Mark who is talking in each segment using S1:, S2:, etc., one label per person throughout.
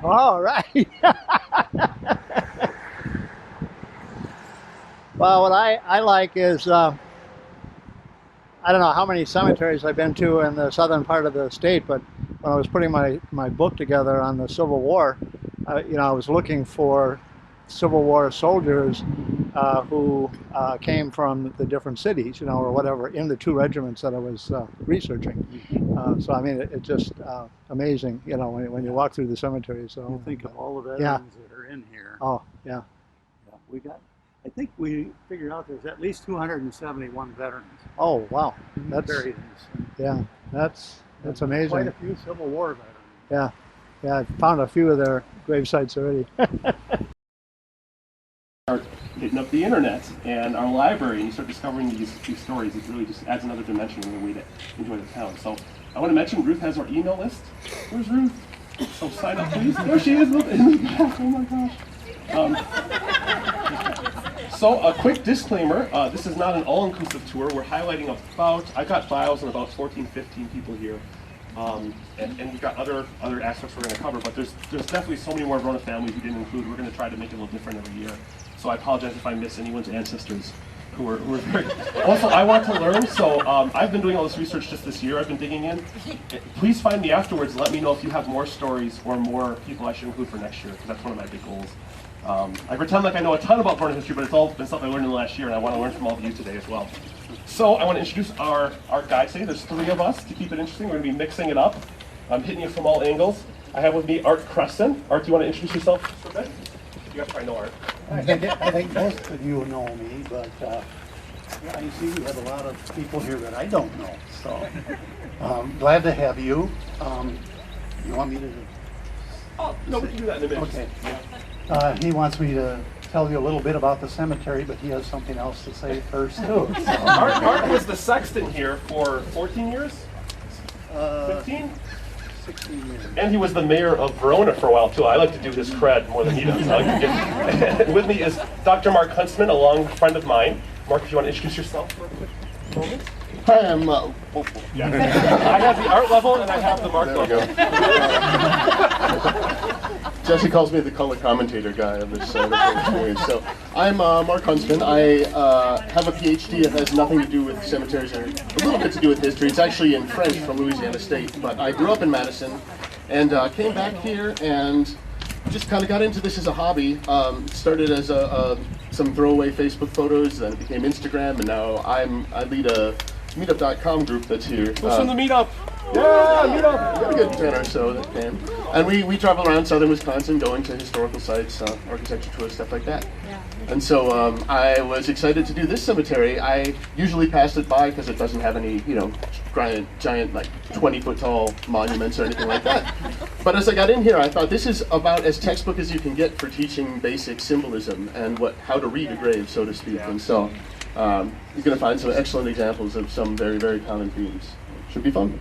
S1: All right. Well, what I like is I don't know how many cemeteries I've been to in the southern part of the state, but when I was putting my book together on the Civil War, I was looking for Civil War soldiers who came from the different cities, or whatever, in the two regiments that I was researching. So I mean, it's just amazing, when you walk through the cemetery. So
S2: You think of all the
S1: yeah.
S2: veterans that are in here.
S1: Oh, yeah.
S2: Yeah, I think we figured out there's at least 271 veterans
S1: Oh, wow. That's
S2: buried in this.
S1: yeah. That's amazing.
S2: Quite a few Civil War veterans.
S1: Yeah. Yeah. I found a few of their grave sites already.
S3: Start hitting up the internet and our library, and you start discovering these stories. It really just adds another dimension in the way to enjoy the town. So I want to mention Ruth has our email list. Where's Ruth? So sign up, please. There she is in the back. Oh my gosh. So a quick disclaimer, this is not an all-inclusive tour. We're highlighting I got files on about 14, 15 people here. And we've got other aspects we're going to cover, but there's definitely so many more Verona families we didn't include. We're going to try to make it a little different every year. So I apologize if I miss anyone's ancestors who are very... Also, I want to learn, so I've been doing all this research just this year. I've been digging in. Please find me afterwards and let me know if you have more stories or more people I should include for next year, because that's one of my big goals. I pretend like I know a ton about Verona history, but it's all been stuff I learned in the last year, and I want to learn from all of you today as well. So I want to introduce our guide today. There's 3 of us to keep it interesting. We're going to be mixing it up. I'm hitting you from all angles. I have with me Art Creston. Art, do you want to introduce yourself for a bit? You guys probably know Art.
S2: I think most of you know me, but yeah, you see we have a lot of people here that I don't know. So glad to have you. You want me to...
S3: Oh, no, we can do that in a minute.
S2: Okay.
S3: Yeah.
S2: He wants me to tell you a little bit about the cemetery, but he has something else to say first too. So.
S3: Art was the sexton here for 14 years? 15?
S2: 16 years.
S3: And he was the mayor of Verona for a while too. I like to do his cred more than he does. I like to give... With me is Dr. Mark Huntsman, a long friend of mine. Mark, if you want to introduce yourself for a quick moment.
S4: Hi, I'm
S3: Yeah. I have the art level and I have the Mark level.
S4: Jesse calls me the color commentator guy of this experience. So I'm Mark Huntsman. I have a PhD that has nothing to do with cemeteries or a little bit to do with history. It's actually in French from Louisiana State, but I grew up in Madison and came back here and just kind of got into this as a hobby. Started as some throwaway Facebook photos, then it became Instagram, and now I lead a meetup.com group that's here.
S3: Listen to the meetup.
S4: Yeah, meetup. We got a good 10 or so that came. And we travel around southern Wisconsin going to historical sites, architecture tours, stuff like that.
S5: Yeah.
S4: And so I was excited to do this cemetery. I usually passed it by because it doesn't have any, giant like 20-foot tall monuments or anything like that. But as I got in here, I thought this is about as textbook as you can get for teaching basic symbolism and how to read a grave, so to speak. And so you're going to find some excellent examples of some very, very common themes. Should be fun.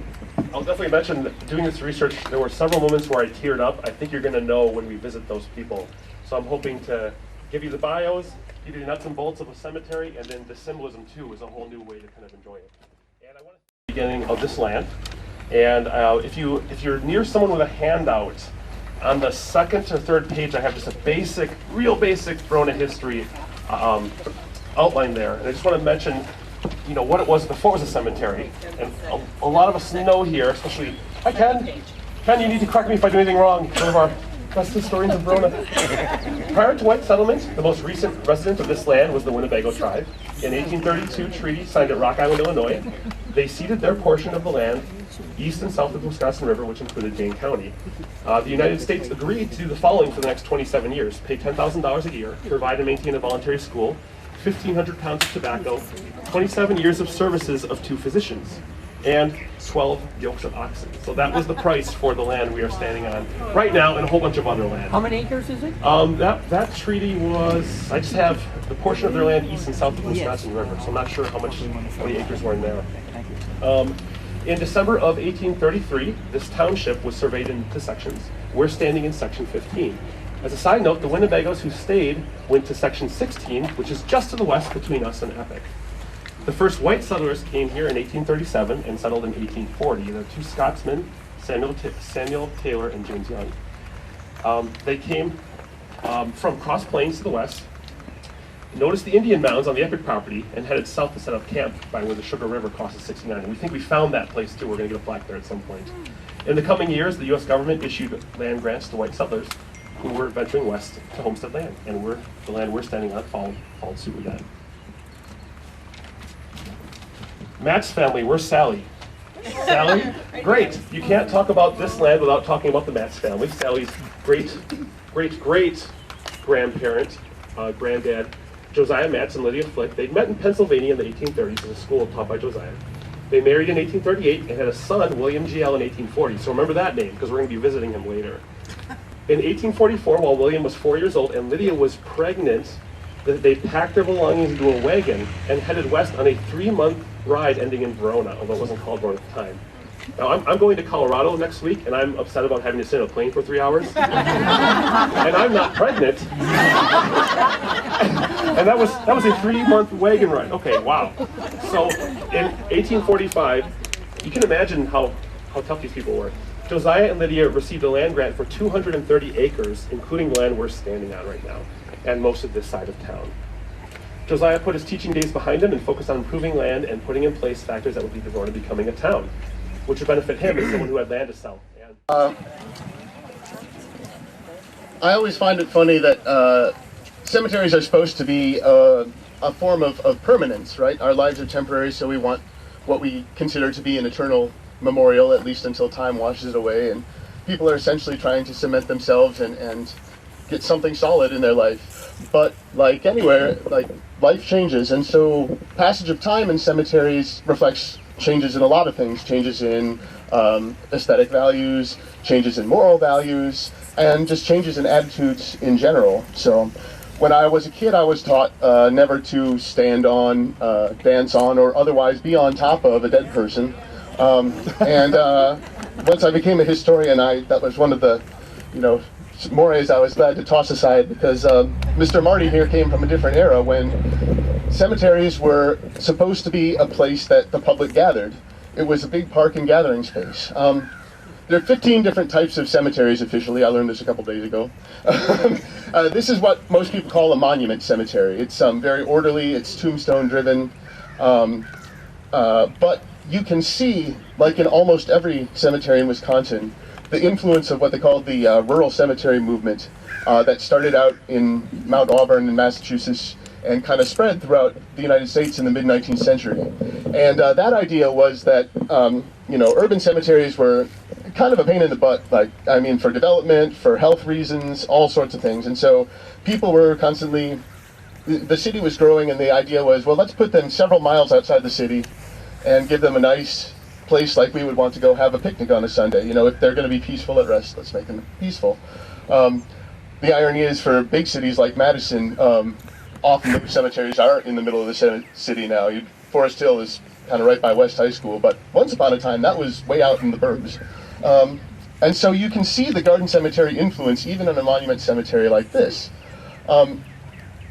S3: I'll definitely mention that doing this research, there were several moments where I teared up. I think you're going to know when we visit those people. So I'm hoping to give you the bios, give you the nuts and bolts of a cemetery, and then the symbolism too is a whole new way to kind of enjoy it. And I want to the beginning of this land. And if you're near someone with a handout, on the second or third page, I have just a real basic Verona history outline there. And I just want to mention what it was before it was a cemetery. And a lot of us know here, especially, hi Ken. Ken, you need to correct me if I do anything wrong. One of our best historians of Verona. Prior to white settlement, the most recent resident of this land was the Winnebago tribe. In 1832, treaty signed at Rock Island, Illinois. They ceded their portion of the land east and south of the Wisconsin River, which included Dane County. The United States agreed to do the following for the next 27 years. Pay $10,000 a year, provide and maintain a voluntary school, 1,500 pounds of tobacco, 27 years of services of 2 physicians, and 12 yokes of oxen. So that was the price for the land we are standing on right now and a whole bunch of other land.
S5: How many acres is it?
S3: That treaty was, I just have the portion of their land east and south of the Wisconsin River, so I'm not sure how many acres were in there. In December of 1833, this township was surveyed into sections. We're standing in section 15. As a side note, the Winnebagos who stayed went to section 16, which is just to the west between us and Epic. The first white settlers came here in 1837 and settled in 1840. There are 2 Scotsmen, Samuel Taylor and James Young. They came from Cross Plains to the west, noticed the Indian mounds on the Epic property, and headed south to set up camp by where the Sugar River crosses 69. And we think we found that place too. We're going to get a plaque there at some point. In the coming years, the U.S. government issued land grants to white settlers who were venturing west to homestead land, and the land we're standing on followed suit with that. Matt's family, where's Sally? Sally? Great. You can't talk about this land without talking about the Matz family. Sally's great-great-great-grandparent, granddad, Josiah Matz and Lydia Flick. They met in Pennsylvania in the 1830s in a school taught by Josiah. They married in 1838 and had a son, William G.L., in 1840. So remember that name, because we're going to be visiting him later. In 1844, while William was 4 years old and Lydia was pregnant, they packed their belongings into a wagon and headed west on a 3-month ride ending in Verona, although it wasn't called Verona at the time. Now, I'm going to Colorado next week, and I'm upset about having to sit on a plane for 3 hours. And I'm not pregnant. And that was a 3-month wagon ride. Okay, wow. So in 1845, you can imagine how tough these people were. Josiah and Lydia received a land grant for 230 acres, including the land we're standing on right now, and most of this side of town. Josiah put his teaching days behind him and focused on improving land and putting in place factors that would lead Verona to becoming a town, which would benefit him as someone who had land to sell.
S4: I always find it funny that cemeteries are supposed to be a form of permanence, right? Our lives are temporary, so we want what we consider to be an eternal memorial, at least until time washes it away. And people are essentially trying to cement themselves and get something solid in their life. But like anywhere, like life changes, and so passage of time in cemeteries reflects changes in a lot of things, changes in aesthetic values, changes in moral values, and just changes in attitudes in general. So when I was a kid, I was taught never to stand on, dance on, or otherwise be on top of a dead person. And once I became a historian, that was one of the, mores I was glad to toss aside, because Mr. Marty here came from a different era when cemeteries were supposed to be a place that the public gathered. It was a big park and gathering space. There are 15 different types of cemeteries officially. I learned this a couple days ago. This is what most people call a monument cemetery. It's very orderly, it's tombstone driven, but you can see, like in almost every cemetery in Wisconsin, the influence of what they call the rural cemetery movement that started out in Mount Auburn in Massachusetts and kind of spread throughout the United States in the mid-19th century. And that idea was that, urban cemeteries were kind of a pain in the butt, for development, for health reasons, all sorts of things. And so people were constantly, the city was growing, and the idea was, well, let's put them several miles outside the city and give them a nice place like we would want to go have a picnic on a Sunday. If they're going to be peaceful at rest, let's make them peaceful. The irony is, for big cities like Madison, often the cemeteries aren't in the middle of the city now. Forest Hill is kind of right by West High School, but once upon a time that was way out in the burbs. And so you can see the garden cemetery influence even in a monument cemetery like this.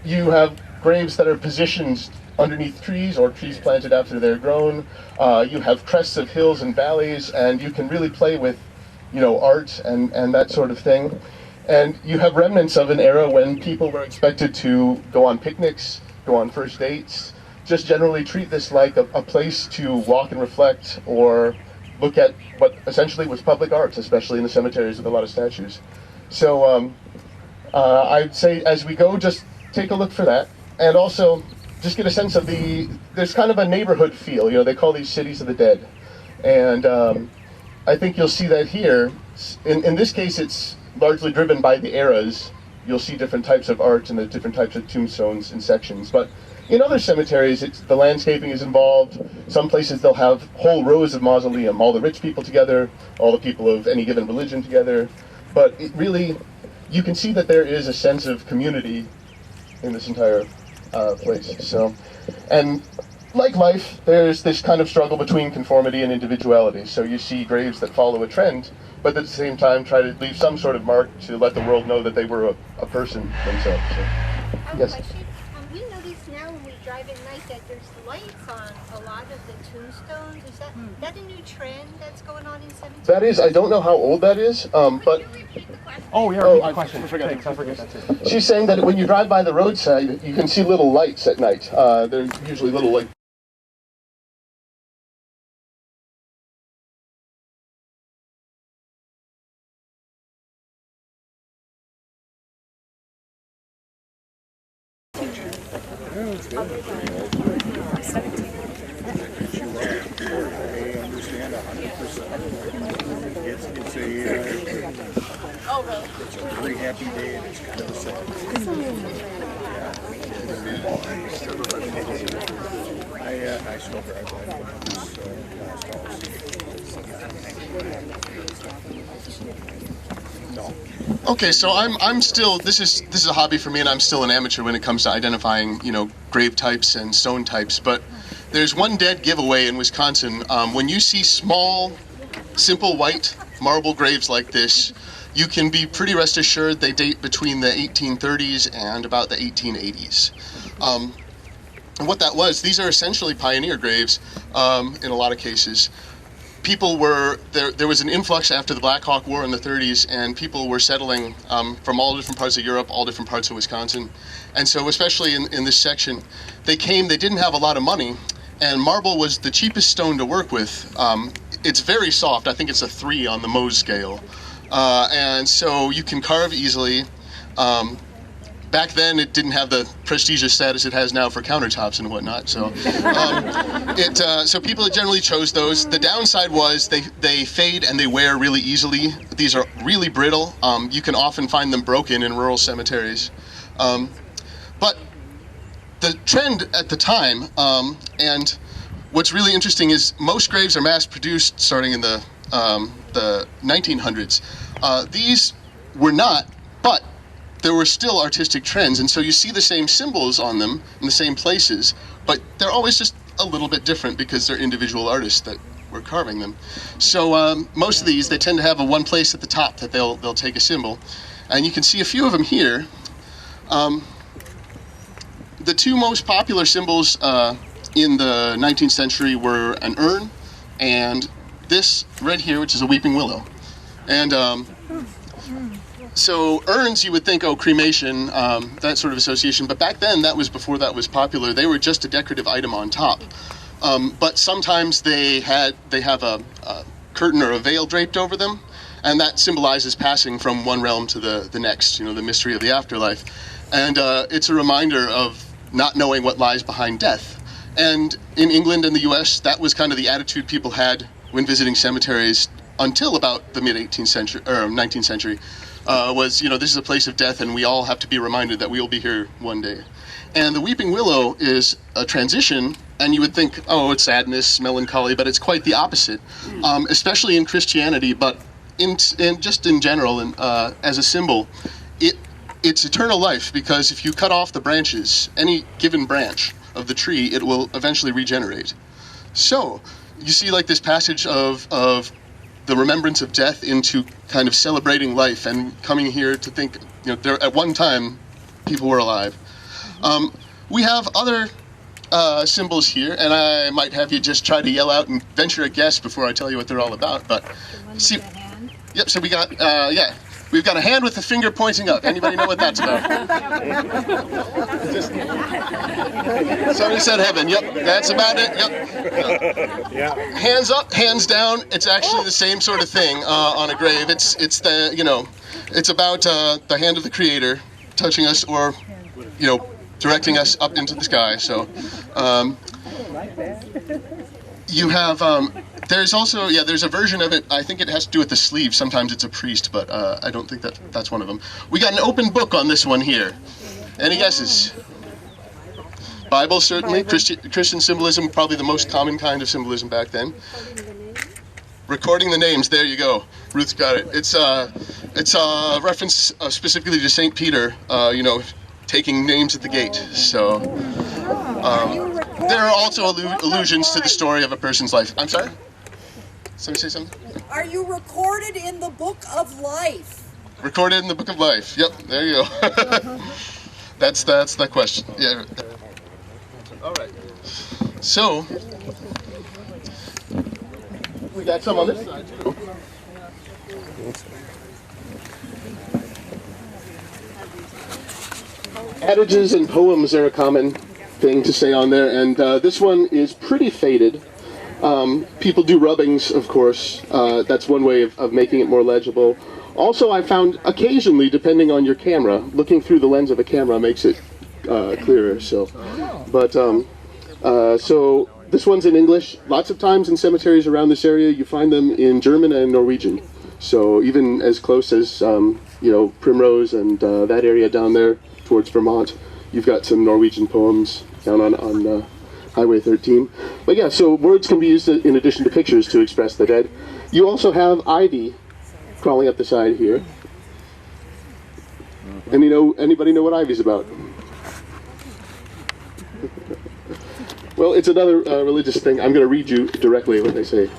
S4: You have graves that are positioned underneath trees or trees planted after they're grown. You have crests of hills and valleys, and you can really play with, art and that sort of thing. And you have remnants of an era when people were expected to go on picnics, go on first dates, just generally treat this like a place to walk and reflect or look at what essentially was public art, especially in the cemeteries with a lot of statues. So I'd say as we go, just take a look for that. And also just get a sense of there's kind of a neighborhood feel. They call these cities of the dead. And I think you'll see that here. In this case, it's largely driven by the eras. You'll see different types of art and the different types of tombstones and sections. But in other cemeteries, the landscaping is involved. Some places they'll have whole rows of mausoleum, all the rich people together, all the people of any given religion together. But it really, you can see that there is a sense of community in this entire place. So, and like life, there's this kind of struggle between conformity and individuality. So you see graves that follow a trend, but at the same time try to leave some sort of mark to let the world know that they were a person themselves. So, yes.
S5: We notice now when we drive at night that there's lights on a lot of the tombstones. Is that a new trend that's going on in cemeteries?
S4: That is, I don't know how old that is, but
S3: Oh, yeah,
S4: Oh,
S3: repeat the
S4: I
S3: question.
S4: forgot.
S3: Thanks, I forget that too.
S4: she's saying that when you drive by the roadside, you can see little lights at night. They're usually little like
S6: They understand 100%. It's a very happy day, and it's kind of sad. I still drive by this last house. No.
S4: Okay, so I'm still this is a hobby for me, and I'm still an amateur when it comes to identifying grave types and stone types. But there's one dead giveaway in Wisconsin. When you see small, simple white marble graves like this, you can be pretty rest assured they date between the 1830s and about the 1880s. And what that was, these are essentially pioneer graves in a lot of cases. People were, there was an influx after the Black Hawk War in the 30s, and people were settling from all different parts of Europe, all different parts of Wisconsin. And so especially in this section, they didn't have a lot of money, and marble was the cheapest stone to work with. It's very soft, I think it's a 3 on the Mohs scale. And so you can carve easily. Back then, it didn't have the prestigious status it has now for countertops and whatnot. So, so people generally chose those. The downside was they fade and they wear really easily. These are really brittle. You can often find them broken in rural cemeteries. But the trend at the time, and what's really interesting is most graves are mass-produced starting in the 1900s. These were not, but there were still artistic trends, and so you see the same symbols on them in the same places, but they're always just a little bit different because they're individual artists that were carving them. So most of these, they tend to have one place at the top that they'll take a symbol, and you can see a few of them here. The two most popular symbols in the 19th century were an urn and this right here, which is a weeping willow. And so urns, you would think, oh, cremation, that sort of association. But back then, that was before that was popular. They were just a decorative item on top. But sometimes they have a curtain or a veil draped over them, and that symbolizes passing from one realm to the next, the mystery of the afterlife. And it's a reminder of not knowing what lies behind death. And in England and the US, that was kind of the attitude people had when visiting cemeteries until about the mid-18th century, or 19th century. Was, this is a place of death, and we all have to be reminded that we will be here one day. And the weeping willow is a transition, and you would think, oh, it's sadness, melancholy, but it's quite the opposite, especially in Christianity, but just in general, and as a symbol, it's eternal life, because if you cut off the branches, any given branch of the tree, it will eventually regenerate. So you see like this passage of the remembrance of death into kind of celebrating life and coming here to think, there at one time people were alive. We have other symbols here, and I might have you just try to yell out and venture a guess before I tell you what they're all about. But see, yep. So we got we've got a hand with the finger pointing up. Anybody know what that's about? Somebody said heaven. Yep, that's about it. Yep. Yeah. Hands up, hands down. It's actually the same sort of thing on a grave. It's the it's about the hand of the Creator touching us, or directing us up into the sky. So you have there's also there's a version of it. I think it has to do with the sleeve. Sometimes it's a priest, but I don't think that's one of them. We got an open book on this one here. Any guesses? Bible, certainly. Christian symbolism, probably the most common kind of symbolism back then. Recording the names. There you go. Ruth's got it. It's a reference specifically to St. Peter. Taking names at the gate. So there are also allusions to the story of a person's life. I'm sorry? Somebody say something?
S7: Are you recorded in the Book of Life?
S4: Recorded in the Book of Life. Yep, there you go. That's the question. Yeah. All right. So We got some on this side too. Adages and poems are a common thing to say on there, and this one is pretty faded. People do rubbings, of course. That's one way of making it more legible. Also, I found occasionally, depending on your camera, looking through the lens of a camera makes it clearer. So, but so this one's in English. Lots of times in cemeteries around this area, you find them in German and Norwegian. So even as close as you know, Primrose and that area down there towards Vermont, you've got some Norwegian poems down on Highway 13. But yeah, so words can be used in addition to pictures to express the dead. You also have ivy crawling up the side here. And anybody know what ivy's about? Well, it's another religious thing. I'm going to read you directly what they say.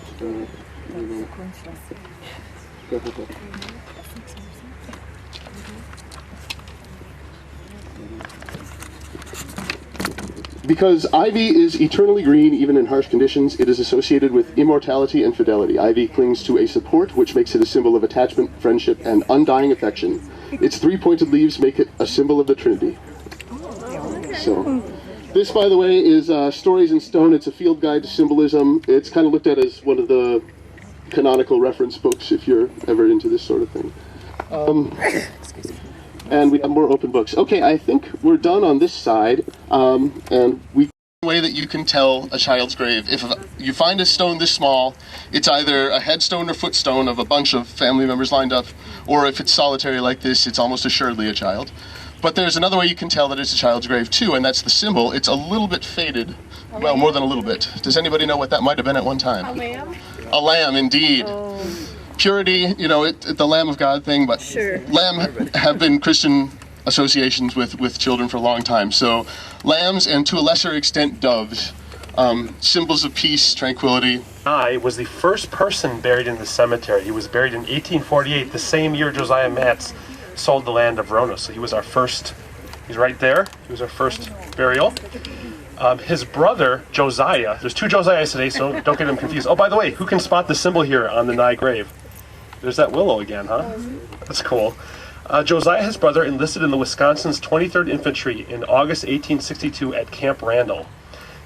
S4: Because ivy is eternally green even in harsh conditions, it is associated with immortality and fidelity. Ivy clings to a support, which makes it a symbol of attachment, friendship, and undying affection. Its three-pointed leaves make it a symbol of the Trinity. So, this, by the way, is Stories in Stone. It's a field guide to symbolism. It's kind of looked at as one of the canonical reference books if you're ever into this sort of thing. And we have more open books. Okay, I think we're done on this side. And we way that you can tell a child's grave. If you find a stone this small, it's either a headstone or footstone of a bunch of family members lined up, or if it's solitary like this, it's almost assuredly a child. But there's another way you can tell that it's a child's grave too, and that's the symbol. It's a little bit faded. Well, more than a little bit. Does anybody know what that might have been at one time?
S5: A lamb?
S4: A lamb, indeed. Purity, the Lamb of God thing, but
S5: Sure.
S4: lamb have been Christian associations with children for a long time. So lambs, and to a lesser extent doves, symbols of peace, tranquility.
S3: I was the first person buried in the cemetery. He was buried in 1848, the same year Josiah Matz sold the land of Verona. So he was our first, he's right there, he was our first burial. His brother, Josiah, there's two Josiahs today, so don't get them confused. Oh, by the way, who can spot the symbol here on the Nye grave? There's that willow again, huh? That's cool. Josiah, his brother, enlisted in the Wisconsin's 23rd Infantry in August 1862 at Camp Randall.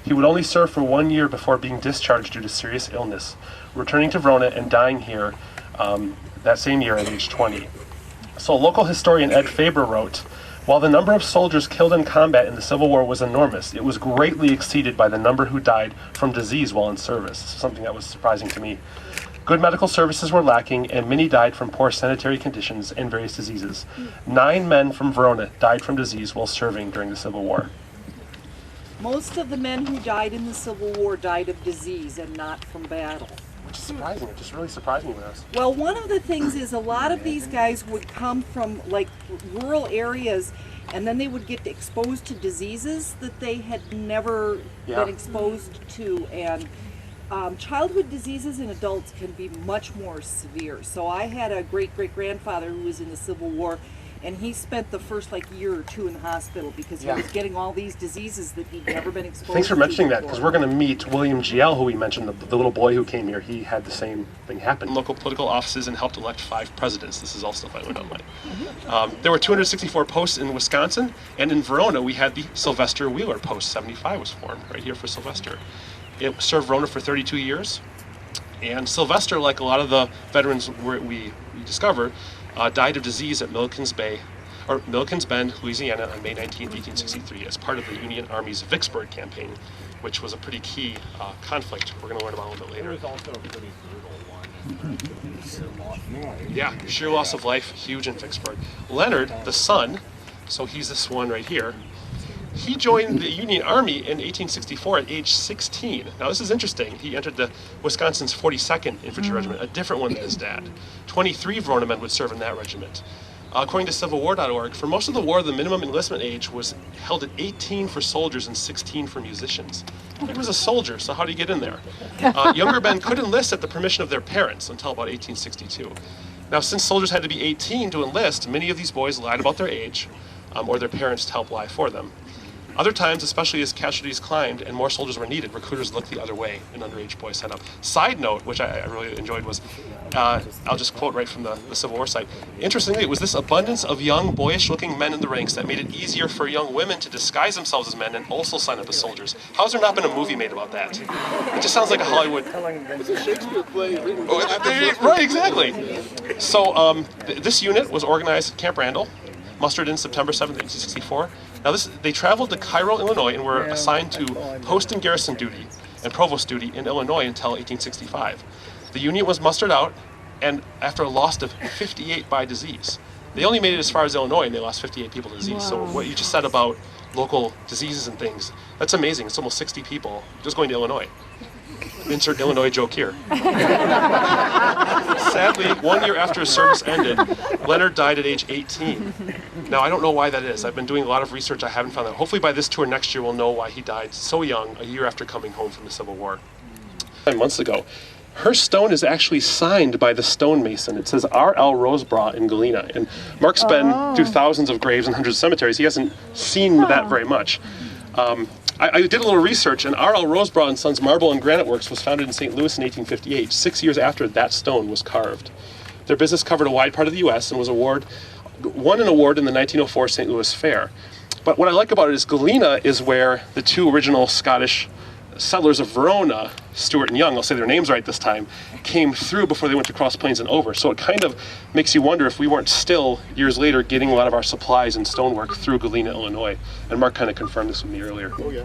S3: He would only serve for 1 year before being discharged due to serious illness, returning to Verona and dying here that same year at age 20. So local historian Ed Faber wrote, "While the number of soldiers killed in combat in the Civil War was enormous, it was greatly exceeded by the number who died from disease while in service," something that was surprising to me. Good medical services were lacking, and many died from poor sanitary conditions and various diseases. 9 men from Verona died from disease while serving during the Civil War.
S7: Most of the men who died in the Civil War died of disease and not from battle.
S3: Which is surprising. It just really surprised me when I was...
S7: Well, one of the things is a lot of these guys would come from like rural areas, and then they would get exposed to diseases that they had never been exposed to, and childhood diseases in adults can be much more severe. So I had a great-great-grandfather who was in the Civil War, and he spent the first year or two in the hospital because he was getting all these diseases that he'd never been exposed to.
S3: Thanks for mentioning that, because
S7: before.
S3: we're going to meet William Giel, who we mentioned, the little boy who came here. He had the same thing happen. Local political offices and helped elect 5 presidents. This is all stuff I learned online. There were 264 posts in Wisconsin, and in Verona we had the Sylvester Wheeler Post 75 was formed right here for Sylvester. It served Verona for 32 years, and Sylvester, like a lot of the veterans we discovered, died of disease at Milliken's Bend, Louisiana on May 19, 1863 as part of the Union Army's Vicksburg campaign, which was a pretty key conflict we're going to learn about a little bit later.
S6: It was also a pretty brutal one.
S3: Yeah, sheer loss of life, huge in Vicksburg. Leonard, the son, so he's this one right here, he joined the Union Army in 1864 at age 16. Now this is interesting. He entered the Wisconsin's 42nd Infantry Regiment, a different one than his dad. 23 Verona men would serve in that regiment. According to CivilWar.org, for most of the war, the minimum enlistment age was held at 18 for soldiers and 16 for musicians. He was a soldier, so how do you get in there? Younger men could enlist at the permission of their parents until about 1862. Now, since soldiers had to be 18 to enlist, many of these boys lied about their age, or their parents to help lie for them. Other times, especially as casualties climbed and more soldiers were needed, recruiters looked the other way and underage boys set up. Side note, which I really enjoyed, was I'll just quote right from the Civil War site. Interestingly, it was this abundance of young, boyish-looking men in the ranks that made it easier for young women to disguise themselves as men and also sign up as soldiers. How has there not been a movie made about that? It just sounds like a Hollywood.
S4: It's a Shakespeare play written.
S3: Right, exactly. So this unit was organized at Camp Randall, mustered in September 7th, 1864. Now they traveled to Cairo, Illinois, and were assigned to post and garrison duty and provost duty in Illinois until 1865. The unit was mustered out, and after a loss of 58 by disease. They only made it as far as Illinois, and they lost 58 people to disease. So what you just said about local diseases and things, that's amazing. It's almost 60 people just going to Illinois. Insert Illinois joke here. Sadly, 1 year after his service ended, Leonard died at age 18. Now, I don't know why that is. I've been doing a lot of research. I haven't found that. Hopefully by this tour next year, we'll know why he died so young, a year after coming home from the Civil War. 9 months ago. Her stone is actually signed by the stonemason. It says R.L. Rosebrough in Galena. And Mark's been through thousands of graves and hundreds of cemeteries. He hasn't seen that very much. I did a little research, and R.L. Rosebrough and Sons Marble and Granite Works was founded in St. Louis in 1858, 6 years after that stone was carved. Their business covered a wide part of the U.S. and won an award in the 1904 St. Louis Fair. But what I like about it is Galena is where the two original Scottish settlers of Verona, Stuart and Young, I'll say their names right this time, came through before they went to Cross Plains and over. So it kind of makes you wonder if we weren't still, years later, getting a lot of our supplies and stonework through Galena, Illinois. And Mark kind of confirmed this with me earlier.
S4: Oh yeah.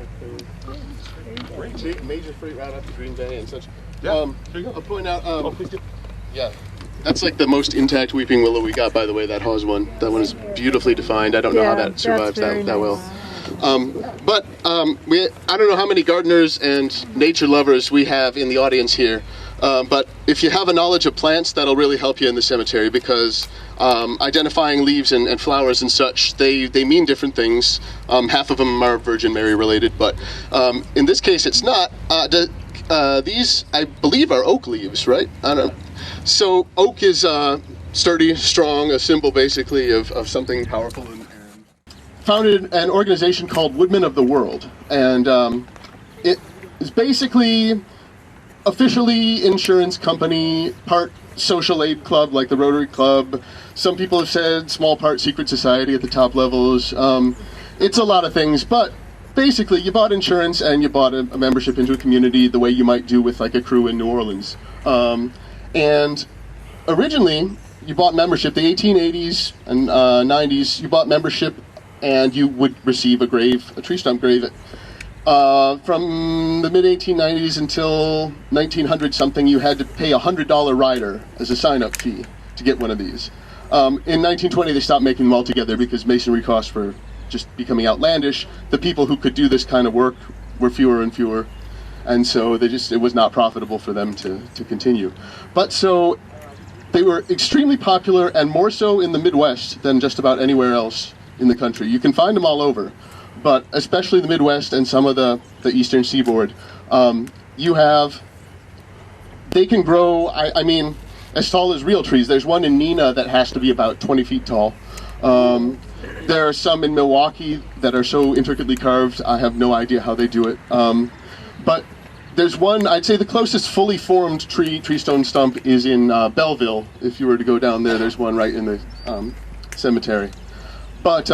S4: Major freight route up to Green Bay and such.
S3: Yeah, here you go.
S4: I'll point out.
S3: Please do.
S4: Yeah. That's like the most intact weeping willow we got, by the way, that Hawes one. That one is beautifully defined. I don't know how that survives that well. I don't know how many gardeners and nature lovers we have in the audience here, but if you have a knowledge of plants, that'll really help you in the cemetery, because identifying leaves and flowers and such, they mean different things. Half of them are Virgin Mary related, but in this case it's not. These, I believe, are oak leaves, right? I don't know. So oak is sturdy, strong, a symbol basically of something powerful. And founded an organization called Woodmen of the World, and it is basically officially insurance company, part social aid club like the Rotary Club. Some people have said small part secret society at the top levels. It's a lot of things, but basically you bought insurance and you bought a membership into a community the way you might do with like a crew in New Orleans. And originally you bought membership, the 1880s and 90s, you bought membership and you would receive a tree stump grave. From the mid-1890s until 1900 something, you had to pay a $100 rider as a sign-up fee to get one of these. In 1920 they stopped making them altogether because masonry costs were just becoming outlandish. The people who could do this kind of work were fewer and fewer, and so it was not profitable for them to continue. But so they were extremely popular, and more so in the Midwest than just about anywhere else in the country. You can find them all over, but especially the Midwest and some of the eastern seaboard. They can grow, I mean, as tall as real trees. There's one in Neenah that has to be about 20 feet tall. There are some in Milwaukee that are so intricately carved, I have no idea how they do it. But there's one, I'd say the closest fully formed tree stone stump is in Belleville. If you were to go down there, there's one right in the cemetery. But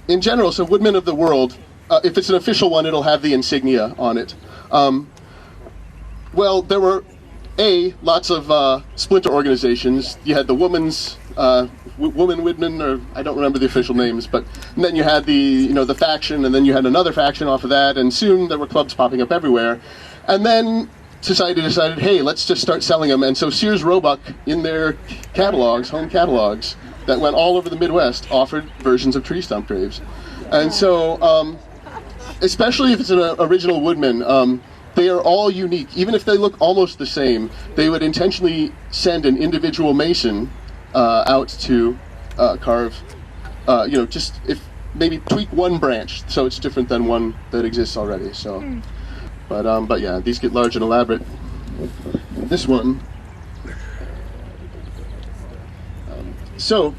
S4: in general, so Woodmen of the World, if it's an official one, it'll have the insignia on it. Well, there were lots of splinter organizations. You had the Woman Woodmen, or I don't remember the official names, but then you had the faction, and then you had another faction off of that, and soon there were clubs popping up everywhere. And then society decided, hey, let's just start selling them. And so Sears Roebuck, in their catalogs, home catalogs, that went all over the Midwest, offered versions of tree stump graves. And so, especially if it's an original Woodman, they are all unique. Even if they look almost the same, they would intentionally send an individual mason out to carve, just if maybe tweak one branch so it's different than one that exists already. So, but yeah, these get large and elaborate. This one. So,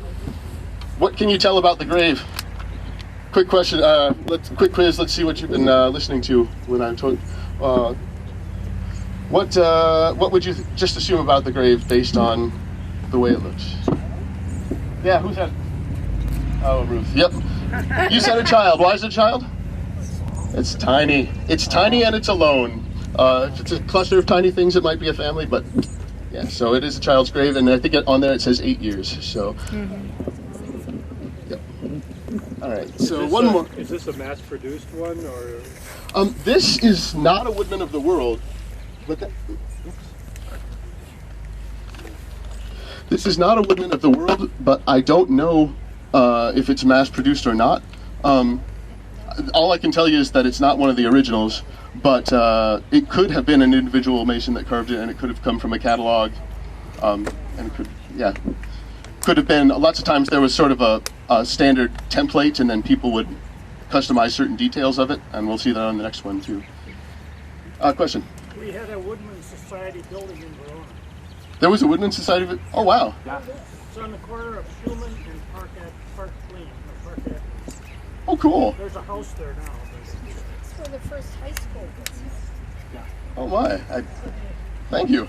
S4: what can you tell about the grave? quick question. Quick quiz. Let's see what you've been listening to when I'm told. What would you just assume about the grave based on the way it looks? Yeah, who's that? Oh, Ruth. Yep. You said a child. Why is it a child? It's tiny. It's tiny and it's alone. If it's a cluster of tiny things, it might be a family, but yeah. So it is a child's grave, and I think on there it says 8 years. So. Yep. All right. So one more.
S6: Is this a mass-produced one, or?
S4: This is not a Woodman of the World, but this is not a Woodman of the World, but I don't know if it's mass-produced or not. All I can tell you is that it's not one of the originals, but it could have been an individual mason that carved it, and it could have come from a catalog, and it could have been. Lots of times there was sort of a standard template, and then people would customize certain details of it, and we'll see that on the next one too. Question?
S8: We had a Woodman Society building in Verona.
S4: There was a Woodman Society? Oh wow.
S8: Yeah. It's on the corner of Schumann and Park Lane. Park Avenue.
S4: Oh cool.
S8: There's a house there now.
S5: It's where the first high school was.
S4: Oh my. Thank you.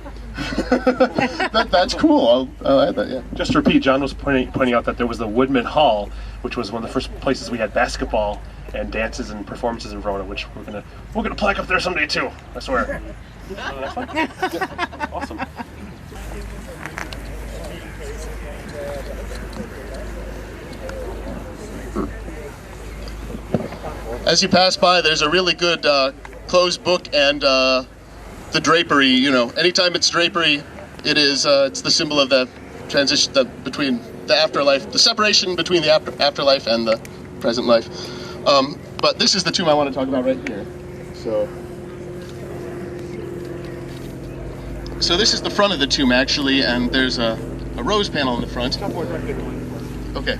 S4: That's cool. I'll add that, yeah.
S3: Just to repeat, John was pointing out that there was the Woodman Hall, which was one of the first places we had basketball and dances and performances in Verona, which we're gonna plaque up there someday too. I swear. That's fun. Yeah. Awesome.
S4: As you pass by, there's a really good closed book and the drapery. You know, anytime it's drapery, it is it's the symbol of the transition between the afterlife, the separation between the afterlife and the present life. But this is the tomb I want to talk about right here. So this is the front of the tomb actually, and there's a rose panel in the front. Okay.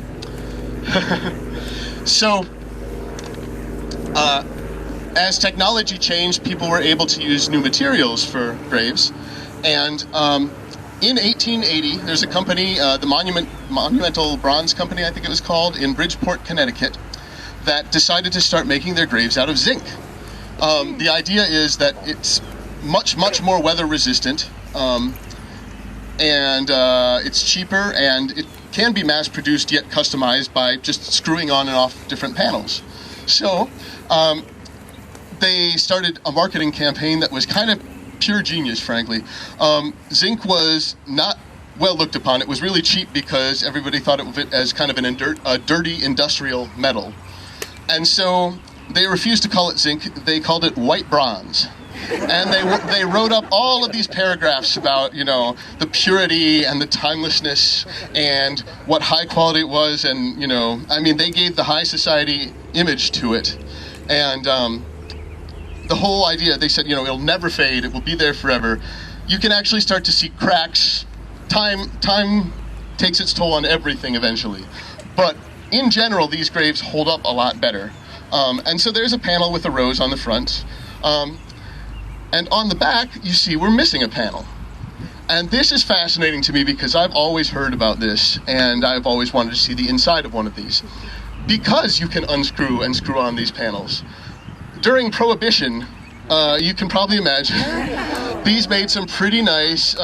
S4: So. As technology changed, people were able to use new materials for graves, and in 1880, there's a company, the Monumental Bronze Company, I think it was called, in Bridgeport, Connecticut, that decided to start making their graves out of zinc. The idea is that it's much more weather resistant, and it's cheaper, and it can be mass produced yet customized by just screwing on and off different panels. So they started a marketing campaign that was kind of pure genius, frankly. Zinc was not well looked upon. It was really cheap because everybody thought of it as kind of a dirty industrial metal. And so they refused to call it zinc. They called it white bronze. And they wrote up all of these paragraphs about, you know, the purity and the timelessness and what high quality it was, and, you know, I mean, they gave the high society image to it. And the whole idea, they said, you know, it'll never fade, it will be there forever. You can actually start to see cracks. Time takes its toll on everything eventually. But in general, these graves hold up a lot better. And so there's a panel with a rose on the front. And on the back, you see we're missing a panel. And this is fascinating to me because I've always heard about this, and I've always wanted to see the inside of one of these. Because you can unscrew and screw on these panels. During Prohibition, you can probably imagine, these made some pretty nice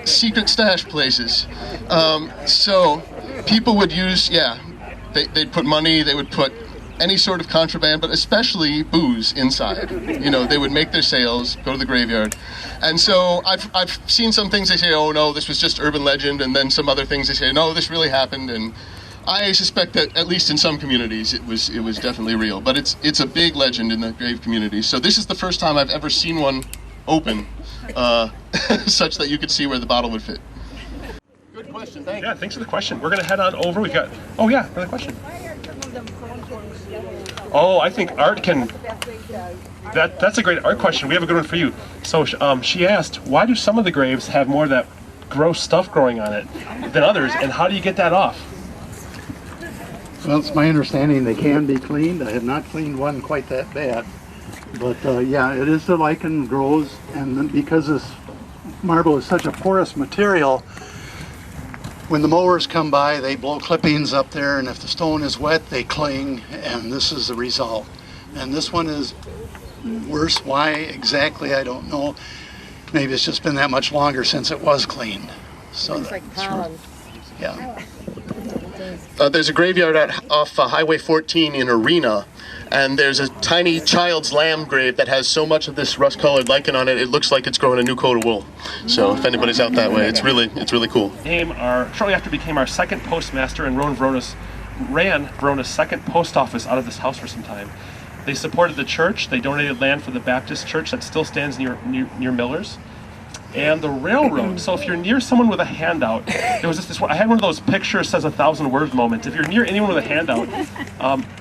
S4: secret stash places. So people would use, they'd put money, they would put any sort of contraband, but especially booze inside. You know, they would make their sales, go to the graveyard. And so I've seen some things they say, oh no, this was just urban legend, and then some other things they say, no, this really happened. And I suspect that at least in some communities it was definitely real, but it's a big legend in the grave community. So this is the first time I've ever seen one open, such that you could see where the bottle would fit. Good question, thank you.
S3: Yeah, thanks for the question. We're gonna head on over. We got, oh yeah, another question. Oh, I think art can, that's a great art question. We have a good one for you. So she asked, why do some of the graves have more of that gross stuff growing on it than others, and how do you get that off?
S2: Well, it's my understanding they can be cleaned. I have not cleaned one quite that bad. But yeah, it is the lichen grows, and then because this marble is such a porous material, when the mowers come by, they blow clippings up there, and if the stone is wet, they cling, and this is the result. And this one is worse. Why exactly, I don't know. Maybe it's just been that much longer since it was cleaned. So
S9: It's like pollen.
S2: yeah.
S4: There's a graveyard off Highway 14 in Arena, and there's a tiny child's lamb grave that has so much of this rust-colored lichen on it, it looks like it's growing a new coat of wool. So if anybody's out that way, it's really cool.
S3: Shortly after became our second postmaster, and ran Verona's second post office out of this house for some time. They supported the church. They donated land for the Baptist church that still stands near Miller's. And the railroad. So if you're near someone with a handout, there was this. I had one of those pictures says 1,000 words moments. If you're near anyone with a handout,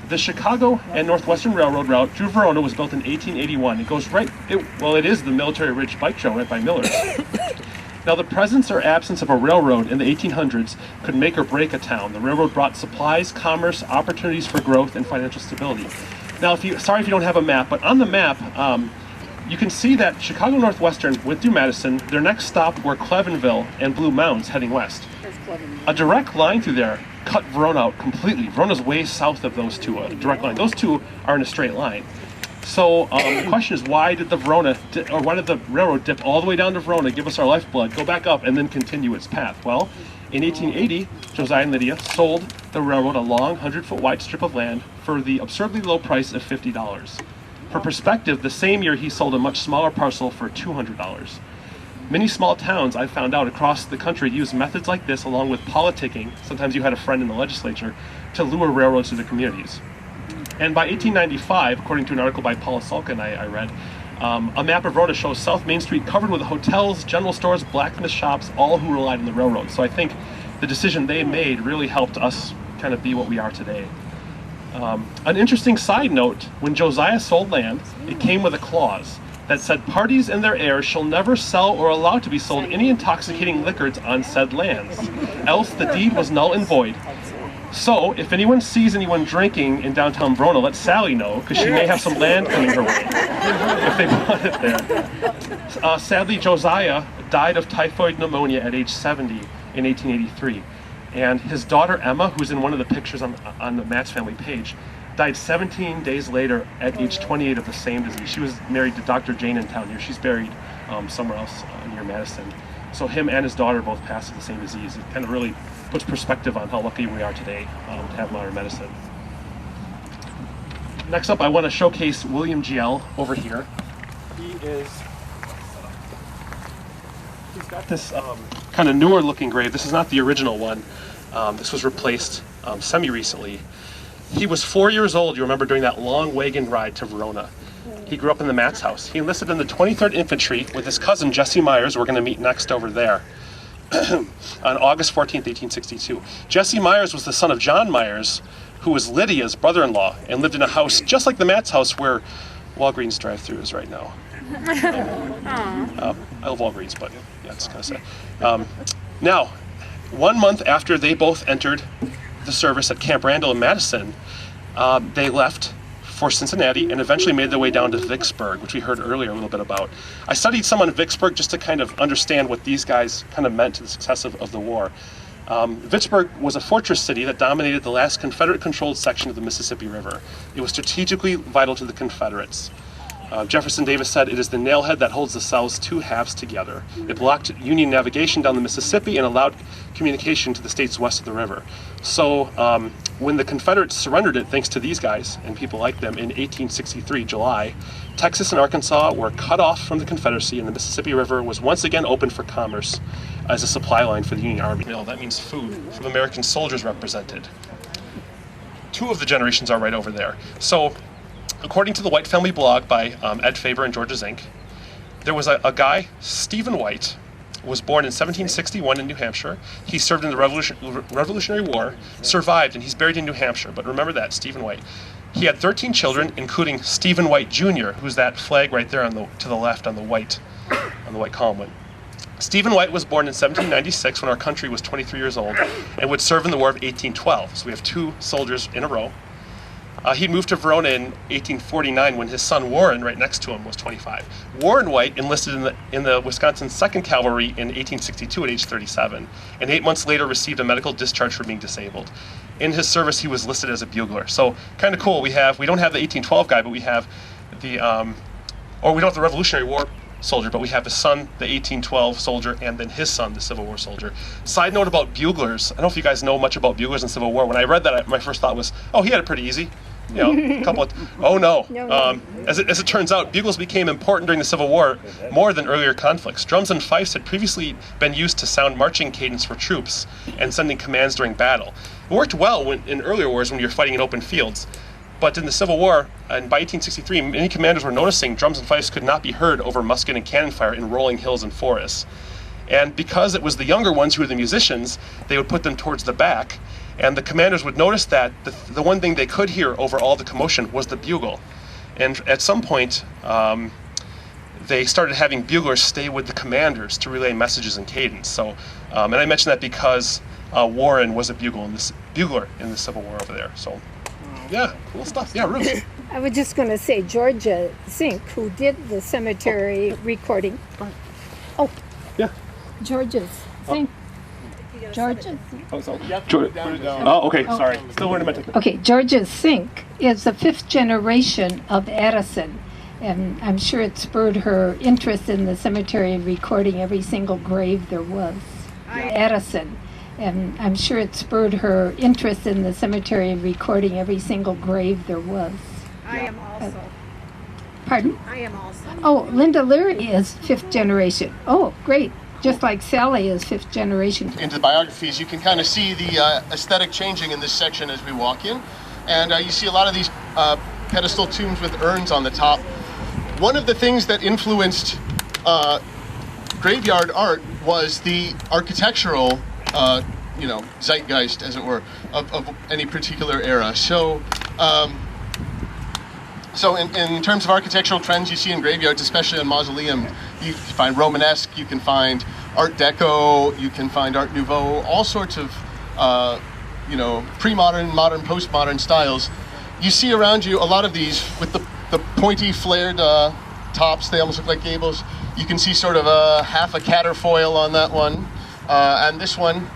S3: the Chicago and Northwestern Railroad route through Verona was built in 1881. It goes right. It is the Military Ridge Bike Trail right by Miller's. Now, the presence or absence of a railroad in the 1800s could make or break a town. The railroad brought supplies, commerce, opportunities for growth, and financial stability. Now, sorry if you don't have a map, but on the map, you can see that Chicago Northwestern went through Madison. Their next stop were Clevenville and Blue Mounds heading west. A direct line through there cut Verona out completely. Verona's way south of those two, a direct line. Those two are in a straight line. So the question is, why did the railroad dip all the way down to Verona, give us our lifeblood, go back up, and then continue its path? Well, in 1880, Josiah and Lydia sold the railroad a long 100-foot wide strip of land for the absurdly low price of $50. For perspective, the same year he sold a much smaller parcel for $200. Many small towns, I found out, across the country use methods like this along with politicking, sometimes you had a friend in the legislature, to lure railroads to their communities. And by 1895, according to an article by Paula Salkin I read, a map of Verona shows South Main Street covered with hotels, general stores, blacksmith shops, all who relied on the railroad. So I think the decision they made really helped us kind of be what we are today. An interesting side note, when Josiah sold land, it came with a clause that said parties and their heirs shall never sell or allow to be sold any intoxicating liquors on said lands, else the deed was null and void. So, if anyone sees anyone drinking in downtown Verona, let Sally know, because she may have some land coming her way, if they want it there. Sadly, Josiah died of typhoid pneumonia at age 70 in 1883. And his daughter Emma, who's in one of the pictures on the Matt's family page, died 17 days later at age 28 of the same disease. She was married to Dr. Jane in town here. She's buried somewhere else near Madison. So him and his daughter both passed of the same disease. It kind of really puts perspective on how lucky we are today to have modern medicine. Next up, I want to showcase William Giel over here. He's got this kind of newer looking grave. This is not the original one. This was replaced semi-recently. He was 4 years old, you remember, during that long wagon ride to Verona. He grew up in the Matt's house. He enlisted in the 23rd Infantry with his cousin Jesse Myers. We're going to meet next over there. On August 14th, 1862. Jesse Myers was the son of John Myers, who was Lydia's brother-in-law, and lived in a house just like the Matt's house where Walgreens drive-thru is right now. I love Walgreens, but yeah, it's kind of sad. Now, 1 month after they both entered the service at Camp Randall in Madison, they left for Cincinnati and eventually made their way down to Vicksburg, which we heard earlier a little bit about. I studied some on Vicksburg just to kind of understand what these guys kind of meant to the success of the war. Vicksburg was a fortress city that dominated the last Confederate-controlled section of the Mississippi River. It was strategically vital to the Confederates. Jefferson Davis said, "It is the nailhead that holds the South's two halves together." It blocked Union navigation down the Mississippi and allowed communication to the states west of the river. So when the Confederates surrendered it, thanks to these guys and people like them, in 1863, July, Texas and Arkansas were cut off from the Confederacy, and the Mississippi River was once again open for commerce as a supply line for the Union Army. That means food from American soldiers represented. Two of the generations are right over there. So, according to the White Family blog by Ed Faber and Georgia Zink, there was a guy, Stephen White, was born in 1761 in New Hampshire. He served in the Revolutionary War, survived, and he's buried in New Hampshire. But remember that, Stephen White. He had 13 children, including Stephen White Jr., who's that flag right there to the left on the white column one. Stephen White was born in 1796 when our country was 23 years old and would serve in the War of 1812. So we have two soldiers in a row. He'd moved to Verona in 1849 when his son Warren, right next to him, was 25. Warren White enlisted in the Wisconsin 2nd Cavalry in 1862 at age 37, and 8 months later received a medical discharge for being disabled. In his service, he was listed as a bugler. So kind of cool. We don't have the 1812 guy, but we have we don't have the Revolutionary War soldier, but we have his son, the 1812 soldier, and then his son, the Civil War soldier. Side note about buglers. I don't know if you guys know much about buglers in Civil War. When I read that, my first thought was, oh, he had it pretty easy. You know, a couple of, oh no. As it turns out, bugles became important during the Civil War more than earlier conflicts. Drums and fifes had previously been used to sound marching cadence for troops and sending commands during battle. It worked well in earlier wars when you're fighting in open fields. But in the Civil War, and by 1863, many commanders were noticing drums and fifes could not be heard over musket and cannon fire in rolling hills and forests. And because it was the younger ones who were the musicians, they would put them towards the back. And the commanders would notice that the one thing they could hear over all the commotion was the bugle. And at some point, they started having buglers stay with the commanders to relay messages and cadence. So, and I mention that because Warren was a bugler in the Civil War over there. So, yeah, cool stuff. Yeah, Ruth.
S9: I was just going to say Georgia Zink, who did the cemetery recording. Oh,
S3: yeah.
S9: Georgia Zink. Georgia.
S3: Oh, okay. Sorry. Still learning my technique.
S9: Okay, Georgia Zink is the 5th generation of Addison, and I'm sure it spurred her interest in the cemetery, recording every single grave there was. Addison, and I'm sure it spurred her interest in the cemetery, recording every single grave there was.
S7: I am also.
S9: Pardon?
S7: I am also.
S9: Oh, Linda Leary is 5th generation. Oh, great. Just like Sally is 5th generation.
S4: Into the biographies, you can kind of see the aesthetic changing in this section as we walk in. And you see a lot of these pedestal tombs with urns on the top. One of the things that influenced graveyard art was the architectural, zeitgeist, as it were, of any particular era. So, in terms of architectural trends you see in graveyards, especially in mausoleum, you can find Romanesque, you can find Art Deco, you can find Art Nouveau, all sorts of, pre-modern, modern, postmodern styles. You see around you a lot of these with the pointy, flared tops. They almost look like gables. You can see sort of half a catterfoil on that one. And this one,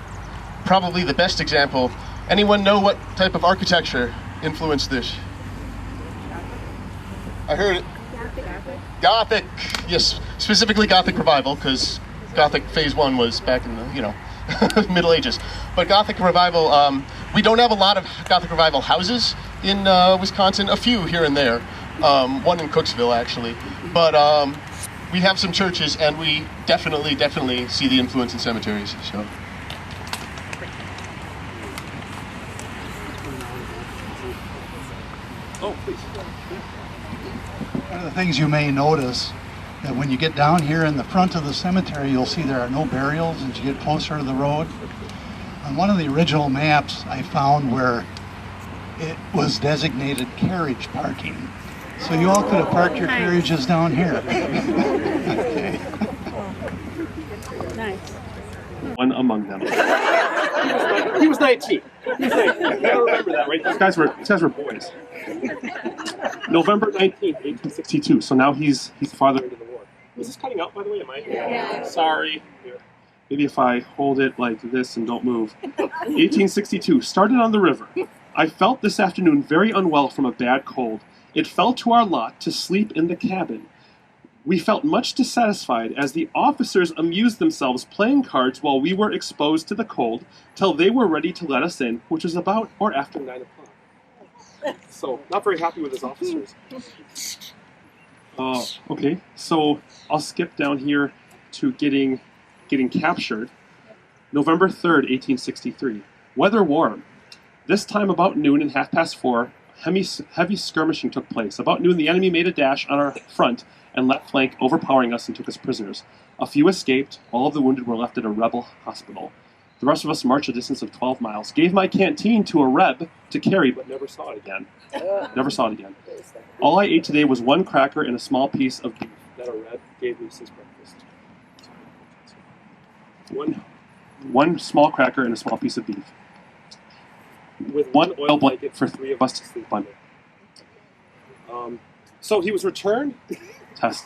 S4: probably the best example. Anyone know what type of architecture influenced this? I heard it. Gothic. Yes, specifically Gothic Revival, because Gothic Phase 1 was back in the, Middle Ages. But Gothic Revival, we don't have a lot of Gothic Revival houses in Wisconsin, a few here and there. One in Cooksville, actually. But we have some churches, and we definitely see the influence in cemeteries, so.
S3: Oh, please.
S2: One of the things you may notice that when you get down here in the front of the cemetery, you'll see there are no burials as you get closer to the road. On one of the original maps I found where it was designated carriage parking. So you all could have parked your carriages down here. Okay.
S9: Nice.
S3: One among them. He was 19. I remember that, right? These guys were boys. November 19th, 1862. So now he's farther into the war. Is this cutting out, by the way? Am I? Yeah. Sorry. Here. Maybe if I hold it like this and don't move. 1862. Started on the river. I felt this afternoon very unwell from a bad cold. It fell to our lot to sleep in the cabin. We felt much dissatisfied as the officers amused themselves playing cards while we were exposed to the cold till they were ready to let us in, which was about or after 9 o'clock. So, not very happy with his officers. Okay, so I'll skip down here to getting captured. November 3rd, 1863. Weather warm. This time about noon and 4:30, heavy skirmishing took place. About noon, the enemy made a dash on our front and left flank, overpowering us and took us prisoners. A few escaped. All of the wounded were left at a rebel hospital. The rest of us marched a distance of 12 miles. Gave my canteen to a Reb to carry, but never saw it again. Never saw it again. All I ate today was one cracker and a small piece of beef that a Reb gave me since breakfast. One small cracker and a small piece of beef. With one oil blanket for 3 of us to sleep under. So he was returned.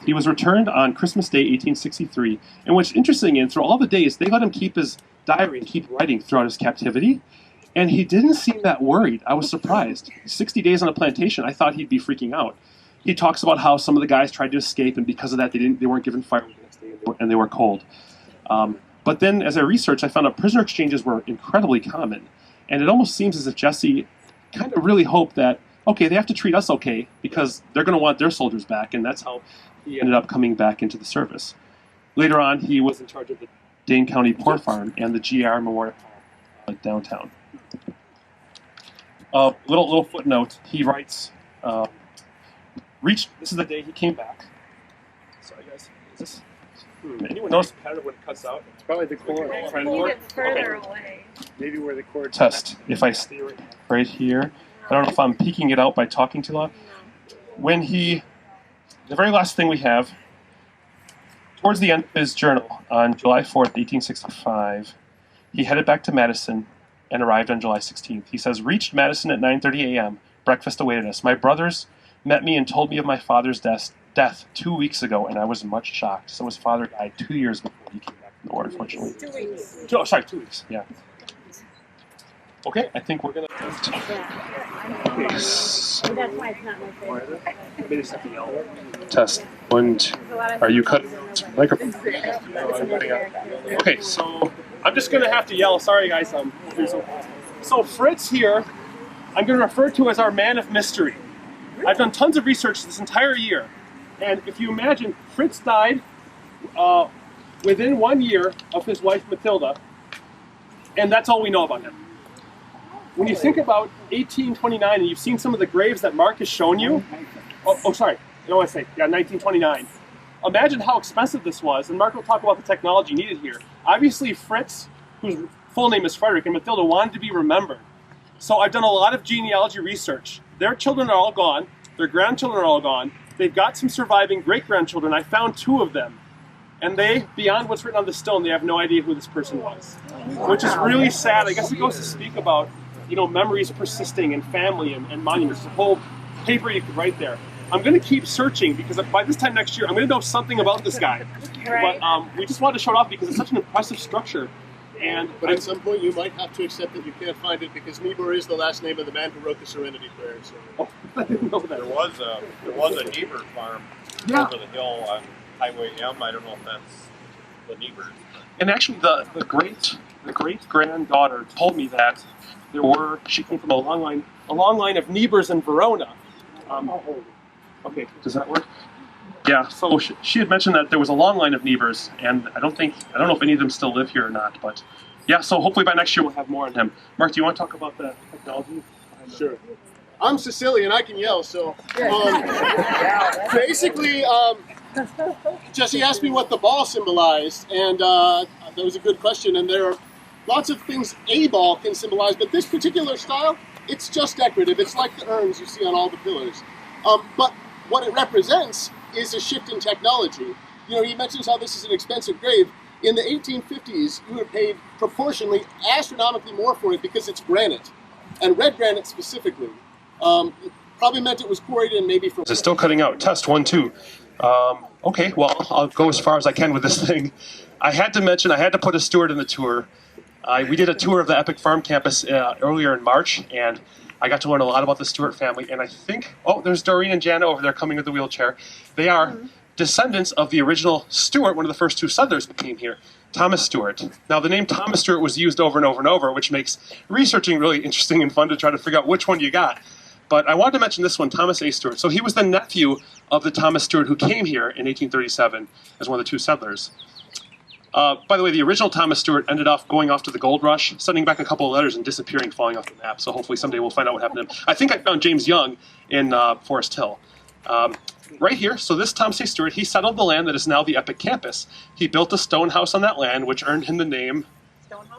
S3: He was returned on Christmas Day, 1863. And what's interesting is, through all the days, they let him keep his diary and keep writing throughout his captivity. And he didn't seem that worried. I was surprised. 60 days on a plantation, I thought he'd be freaking out. He talks about how some of the guys tried to escape, and because of that, they weren't given firewood the next day, and they were cold. But then, as I researched, I found out prisoner exchanges were incredibly common. And it almost seems as if Jesse kind of really hoped that, okay, they have to treat us okay, because they're going to want their soldiers back, and that's how he ended up coming back into the service. Later on, he was in charge of the Dane County Port Farm and the GR Memorial Park downtown. Little footnote, he writes, this is the day he came back. Sorry guys, is this? Anyone notice the pattern when it cuts out?
S6: It's probably the cord.
S5: Further away.
S6: Maybe where the cord.
S3: Test, if I stay right here. I don't know if I'm peeking it out by talking too loud. The very last thing we have, towards the end of his journal, on July 4th, 1865, he headed back to Madison and arrived on July 16th. He says, reached Madison at 9:30 a.m. Breakfast awaited us. My brothers met me and told me of my father's death 2 weeks ago, and I was much shocked. So his father died 2 years before he came back from the war, unfortunately.
S5: 2 weeks.
S3: 2 weeks, yeah. Okay, I think we're going to...
S5: That's why it's not my favorite.
S3: Test. 1, 2. Are you cutting microphone? Okay, so I'm just going to have to yell. Sorry, guys. So Fritz here, I'm going to refer to as our man of mystery. I've done tons of research this entire year. And if you imagine, Fritz died within 1 year of his wife Matilda. And that's all we know about him. When you think about 1829, and you've seen some of the graves that Mark has shown you, sorry, I don't want to say, yeah, 1929. Imagine how expensive this was, and Mark will talk about the technology needed here. Obviously, Fritz, whose full name is Frederick, and Matilda wanted to be remembered. So I've done a lot of genealogy research. Their children are all gone, their grandchildren are all gone, they've got some surviving great-grandchildren. I found 2 of them. And they, beyond what's written on the stone, they have no idea who this person was. Which is really sad. I guess it goes to speak about, memories persisting and family and monuments. There's a whole paper you could write there. I'm going to keep searching because by this time next year, I'm going to know something about this guy.
S5: Right.
S3: But we just wanted to show it off because it's such an impressive structure.
S4: But at some point, you might have to accept that you can't find it because Niebuhr is the last name of the man who wrote the Serenity Prayer. So.
S3: I didn't know that.
S10: There was a Niebuhr farm over the hill on Highway M. I don't know if that's the Niebuhr.
S3: And actually, the great granddaughter told me that she came from a long line of Niebuhrs in Verona. Okay, does that work? Yeah, so she had mentioned that there was a long line of Niebuhrs, and I don't know if any of them still live here or not, but yeah, so hopefully by next year we'll have more on him. Mark, do you want to talk about the technology?
S4: Sure. I'm Sicilian, I can yell, so basically, Jesse asked me what the ball symbolized, and that was a good question, and there are lots of things a ball can symbolize, but this particular style, it's just decorative. It's like the urns you see on all the pillars. But what it represents is a shift in technology. He mentions how this is an expensive grave. In the 1850s, you were paid proportionally, astronomically more for it because it's granite, and red granite specifically. Probably meant it was quarried in maybe from...
S3: Is it still cutting out? Test 1, 2. Okay, well, I'll go as far as I can with this thing. I had to put a steward in the tour. We did a tour of the Epic Farm campus earlier in March, and I got to learn a lot about the Stewart family. And I think, there's Doreen and Jana over there coming with the wheelchair. They are descendants of the original Stewart, one of the first 2 settlers who came here, Thomas Stewart. Now, the name Thomas Stewart was used over and over and over, which makes researching really interesting and fun to try to figure out which one you got. But I wanted to mention this one, Thomas A. Stewart. So he was the nephew of the Thomas Stewart who came here in 1837 as one of the 2 settlers. By the way, the original Thomas Stewart ended up going off to the gold rush, sending back a couple of letters and disappearing, falling off the map. So hopefully someday we'll find out what happened to him. I think I found James Young in Forest Hill. Right here, so this Thomas A. Stewart, he settled the land that is now the Epic campus. He built a stone house on that land, which earned him the name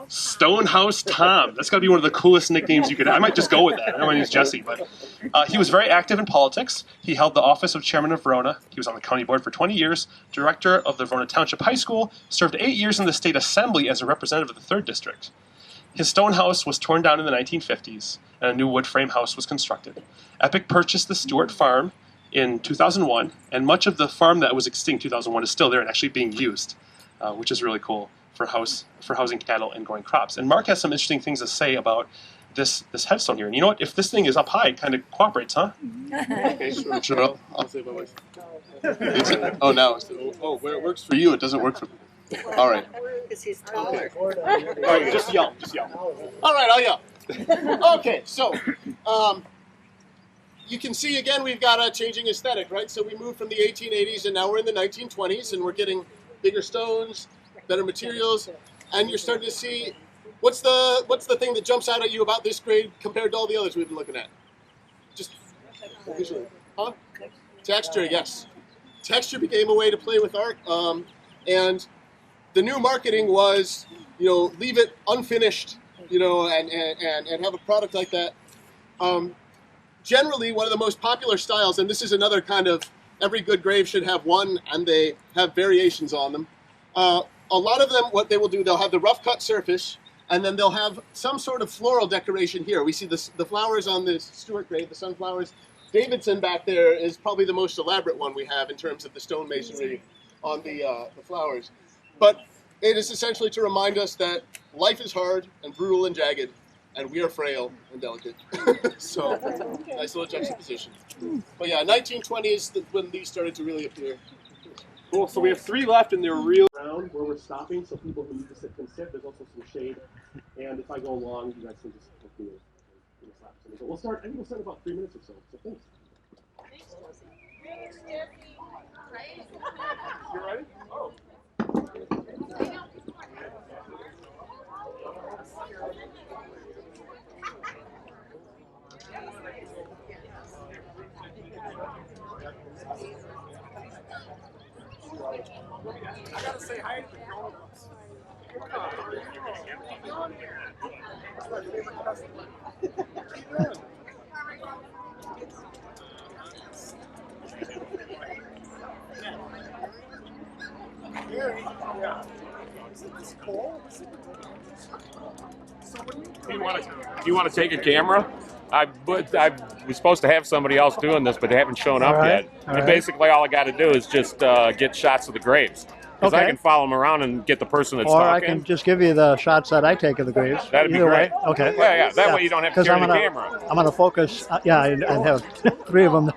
S3: Stonehouse Tom. That's got to be one of the coolest nicknames you could have. I might just go with that. I know my name's Jesse, but he was very active in politics. He held the office of chairman of Verona. He was on the county board for 20 years, director of the Verona Township High School, served 8 years in the state assembly as a representative of the 3rd District. His stone house was torn down in the 1950s, and a new wood frame house was constructed. Epic purchased the Stewart farm in 2001, and much of the farm that was extinct in 2001 is still there and actually being used, which is really cool for housing cattle and growing crops. And Mark has some interesting things to say about this headstone here. And you know what? If this thing is up high, it kind of cooperates, huh?
S4: Okay, sure. I'll say about myself. Oh, now. Oh, where it works for you, it doesn't work for me. All right.
S7: Because he's taller.
S4: All right, just yell. All right, I'll yell. Okay, so you can see again we've got a changing aesthetic, right? So we moved from the 1880s and now we're in the 1920s, and we're getting bigger stones, better materials, and you're starting to see what's the thing that jumps out at you about this grade compared to all the others we've been looking at? Just visually, huh? Texture, yes. Texture became a way to play with art, and the new marketing was, leave it unfinished, and have a product like that. Generally, one of the most popular styles, and this is another kind of every good grave should have one, and they have variations on them. A lot of them, what they will do, they'll have the rough cut surface, and then they'll have some sort of floral decoration here. We see the flowers on the Stewart grave, the sunflowers. Davidson back there is probably the most elaborate one we have in terms of the stonemasonry on the flowers. But it is essentially to remind us that life is hard and brutal and jagged, and we are frail and delicate. So, nice little juxtaposition. But yeah, 1920 is when these started to really appear.
S3: Cool. So we have 3 left, and they're real around where we're stopping, so people who need to sit can sit. There's also some shade, and if I go long, you guys can just help me with the slap. But we'll start. I think we'll start in about 3 minutes or so. So thanks. You ready? Oh. I gotta say hi to the grown-ups.
S11: Do you want to take a camera? I was supposed to have somebody else doing this, but they haven't shown up yet. And basically all I got to do is just get shots of the graves. Because I can follow them around and get the person that's talking.
S1: Or I can just give you the shots that I take of the graves.
S11: That'd be great.
S1: Okay.
S11: Yeah. That way you don't have to carry the camera.
S1: I'm going to focus. I have 3 of them.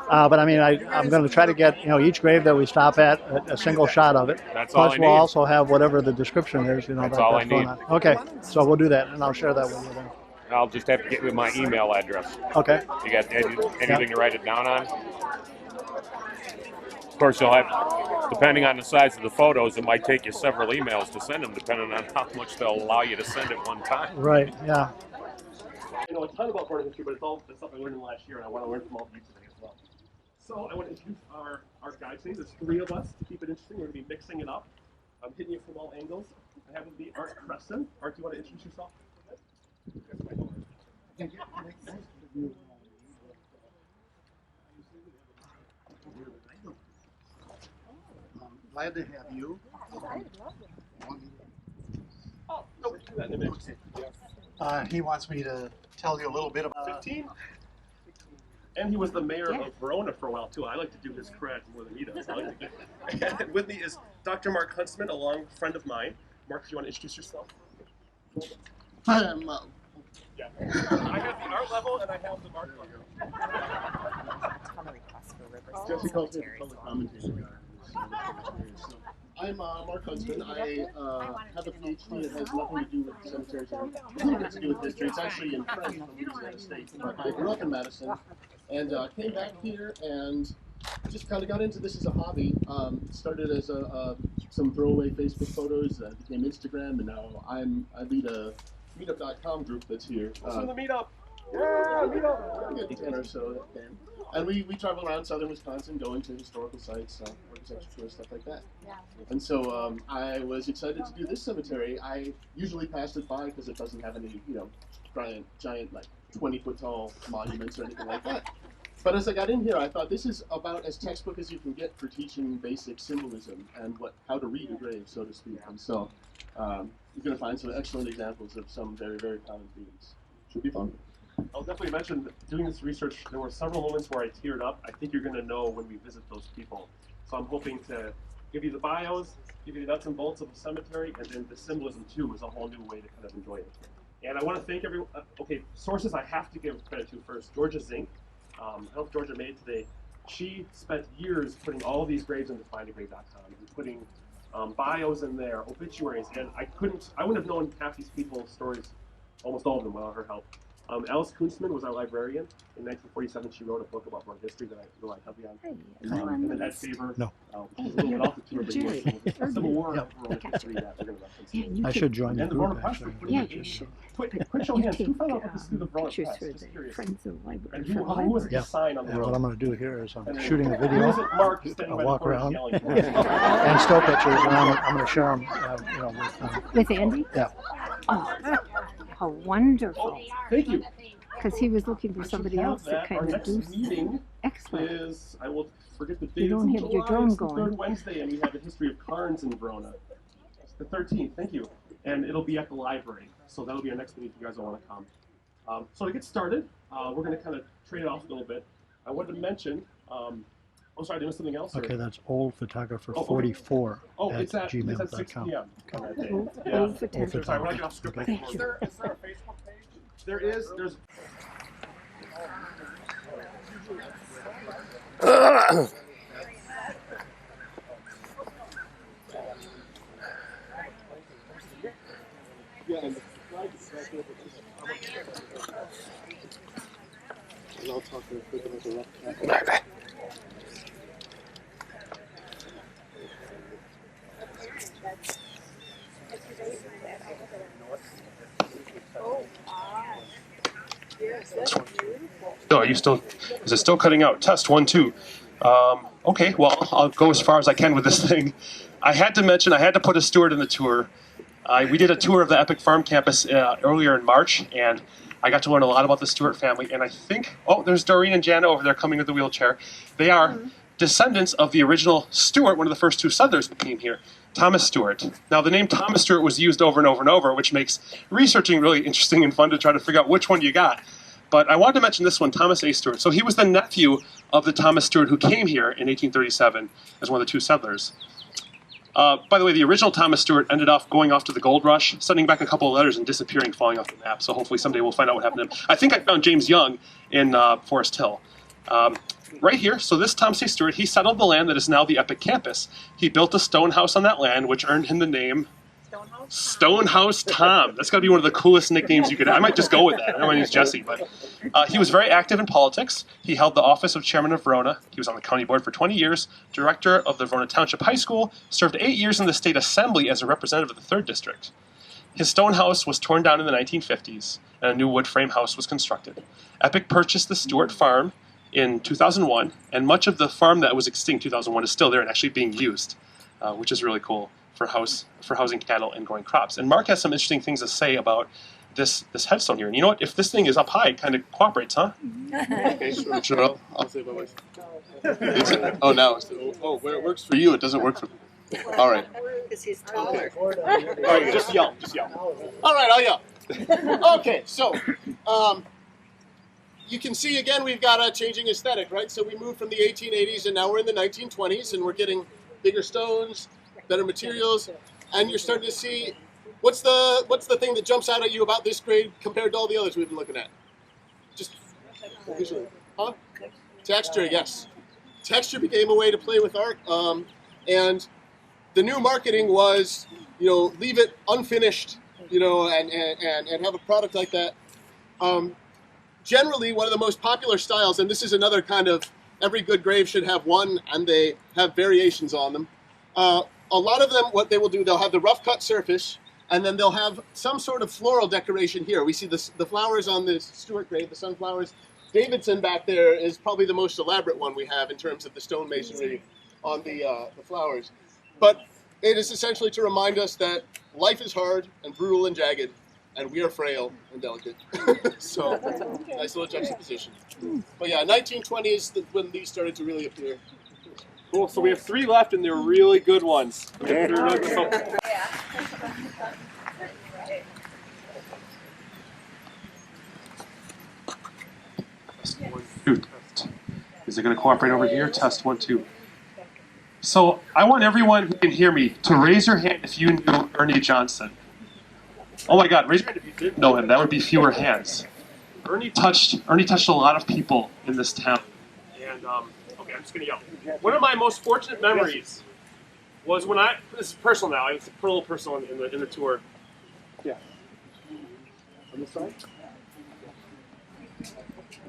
S1: But I mean, I'm going to try to get each grave that we stop at a single shot of it.
S11: That's all I need.
S1: Plus, we'll also have whatever the description is.
S11: That's all I need.
S1: Okay. So we'll do that, and I'll share that with you then.
S11: I'll just have to get you my email address.
S1: Okay.
S11: You got anything to write it down on? Of course, you'll have, depending on the size of the photos, it might take you several emails to send them, depending on how much they'll allow you to send at one time.
S1: Right, yeah.
S3: I know a ton about Florida history, but it's all the stuff I learned in the last year, and I want to learn from all of you today as well. So I want to introduce our guide today. There's 3 of us to keep it interesting. We're going to be mixing it up. I'm hitting you from all angles. I have with me Art Creston. Art, do you want to introduce yourself?
S2: Glad to have you.
S3: Oh, no, do that in a minute.
S2: He wants me to tell you a little bit about
S3: 15. And he was the mayor of Verona for a while, too. I like to do his cred more than he does. And with me is Dr. Mark Huntsman, a long friend of mine. Mark, do you want to introduce yourself?
S2: I'm,
S3: I have the art level, and I have the Mark level.
S4: Jesse calls me the color commentator. I'm Mark Huntsman. I have a PhD. It has nothing to do with cemeteries or anything to do with history. It's actually in French from Louisiana State. But I grew up in Madison and came back here and just kind of got into this as a hobby. Started as some throwaway Facebook photos, became Instagram, and now I lead a meetup.com group that's here.
S3: Listen to the meetup.
S4: Yeah, meetup. 10 or so. And we travel around southern Wisconsin, going to historical sites, architecture tours, stuff like that. Yeah. And so I was excited to do this cemetery. I usually passed it by because it doesn't have any, giant like 20-foot tall monuments or anything like that. But as I got in here, I thought this is about as textbook as you can get for teaching basic symbolism and how to read a grave, so to speak. And so you're going to find some excellent examples of some very, very common themes. Should be fun.
S3: I'll definitely mention that doing this research, there were several moments where I teared up. I think you're going to know when we visit those people. So I'm hoping to give you the bios, give you the nuts and bolts of the cemetery, and then the symbolism too is a whole new way to kind of enjoy it. And I want to thank everyone. Okay, sources I have to give credit to first. Georgia Zink, Help Georgia Made Today. She spent years putting all of these graves into findagrave.com and putting bios in there, obituaries, and I wouldn't have known half these people's stories, almost all of them, without her help. Alice Kunstman was our librarian. In 1947, she wrote a book about world history that I rely heavily on. And then Ed Faber, a little bit off the tour, but he was Civil War world history that we're going to reference.
S1: I should join the
S3: And the
S1: group,
S3: Verona Press
S1: actually.
S3: for putting it in. Quick show of hands, who found out what this is through the Verona Press? Just curious. And who was the sign on the
S1: And
S3: road?
S1: what I'm going to do here is I'm shooting a
S3: Who
S1: video.
S3: is it, Mark, standing
S1: I'll
S3: by the
S1: walk
S3: corner
S1: around
S3: yelling?
S1: and still pictures, and I'm going to share them,
S9: With Andy?
S1: Yeah.
S9: Oh, how wonderful.
S3: Thank you.
S9: Because he was looking for somebody else to
S3: Our
S9: kind of
S3: next
S9: do.
S3: meeting
S9: Excellent.
S3: is, I will forget the date.
S9: You don't
S3: It's in
S9: have your
S3: July.
S9: drone
S3: It's the
S9: going.
S3: third Wednesday, and we have a history of Carnes in Verona. It's the 13th, thank you. And it'll be at the library. So that'll be our next meeting if you guys want to come. So to get started, we're going to kind of trade it off a little bit. I wanted to mention, oh, sorry, did I miss something else?
S1: Okay, that's oldphotographer
S3: Oh,
S1: 44
S3: Oh,
S1: at
S3: it's at 6
S1: gmail.com.
S3: p.m. on that day.
S9: Old
S3: Yeah.
S9: photographer.
S3: Sorry, we're not getting off script.
S9: Thank you.
S3: Is there a Facebook page? There is. There's. So are you still, is it still cutting out? Test 1, 2. Okay, well, I'll go as far as I can with this thing. I had to mention, I had to put a Stewart in the tour. We did a tour of the Epic Farm campus earlier in March, and I got to learn a lot about the Stewart family. And I think, oh, there's Doreen and Jana over there coming with the wheelchair. They are descendants of the original Stewart, one of the first 2 settlers who came here, Thomas Stewart. Now, the name Thomas Stewart was used over and over and over, which makes researching really interesting and fun to try to figure out which one you got. But I wanted to mention this one, Thomas A. Stewart. So he was the nephew of the Thomas Stewart who came here in 1837 as one of the 2 settlers. By the way, the original Thomas Stewart ended up going off to the gold rush, sending back a couple of letters and disappearing, falling off the map. So hopefully someday we'll find out what happened to him. I think I found James Young in Forest Hill. Right here, so this Thomas A. Stewart, he settled the land that is now the Epic campus. He built a stone house on that land, which earned him the name Stonehouse Tom. That's got to be one of the coolest nicknames you could. I might just go with that. My name's Jesse, but he was very active in politics. He held the office of chairman of Verona. He was on the county board for 20 years, director of the Verona Township High School, served 8 years in the state assembly as a representative of the 3rd district. His stone house was torn down in the 1950s, and a new wood frame house was constructed. Epic purchased the Stewart farm in 2001, and much of the farm that was extinct in 2001 is still there and actually being used, which is really cool for housing cattle and growing crops. And Mark has some interesting things to say about this headstone here. And you know what? If this thing is up high, it kind of cooperates, huh?
S4: Okay, sure. I'll say about myself. Oh, now. Oh, where it works for you, it doesn't work for me. All right.
S7: Because he's taller.
S4: All right, just yell. All right, I'll yell. Okay, so you can see again we've got a changing aesthetic, right? So we moved from the 1880s and now we're in the 1920s and we're getting bigger stones, better materials, and you're starting to see what's the thing that jumps out at you about this grade compared to all the others we've been looking at? Just visually, huh? Texture, yes. Texture became a way to play with art, and the new marketing was, leave it unfinished, and have a product like that. Generally, one of the most popular styles, and this is another kind of every good grave should have one, and they have variations on them. A lot of them, what they will do, they'll have the rough cut surface, and then they'll have some sort of floral decoration here. We see the flowers on the Stewart grave, the sunflowers. Davidson back there is probably the most elaborate one we have in terms of the stone masonry on the flowers. But it is essentially to remind us that life is hard and brutal and jagged, and we are frail and delicate. So, nice little juxtaposition. But yeah, 1920 is when these started to really appear.
S3: Cool. So we have 3 left, and they're really good ones. it going to cooperate over here? Test 1, 2. So I want everyone who can hear me to raise your hand if you knew Ernie Johnson. Oh my God, raise your hand if you didn't know him. That would be fewer hands. Ernie touched a lot of people in this town. And, okay, I'm just going to yell. One of my most fortunate memories was when this is personal now, it's a little personal in the tour. Yeah. On this side?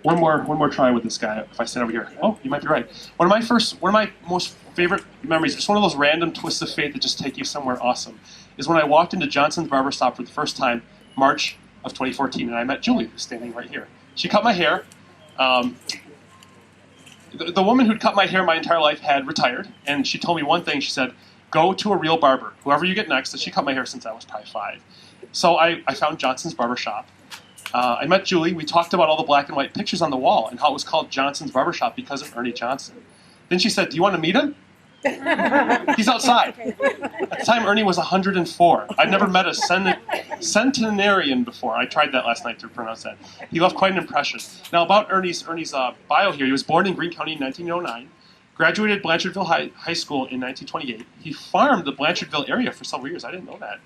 S3: One more try with this guy. If I stand over here, oh, you might be right. One of my most favorite memories, just one of those random twists of fate that just take you somewhere awesome, is when I walked into Johnson's Barber Shop for the first time, March of 2014, and I met Julie, who's standing right here. She cut my hair. The woman who'd cut my hair my entire life had retired, and she told me one thing. She said, "Go to a real barber, whoever you get next." And she cut my hair since I was probably 5. So I found Johnson's Barber Shop. I met Julie. We talked about all the black and white pictures on the wall and how it was called Johnson's Barbershop because of Ernie Johnson. Then she said, "Do you want to meet him?" He's outside. At the time, Ernie was 104. I'd never met a centenarian before. I tried that last night to pronounce that. He left quite an impression. Now, about Ernie's bio here, he was born in Greene County in 1909, graduated Blanchardville High School in 1928. He farmed the Blanchardville area for several years. I didn't know that.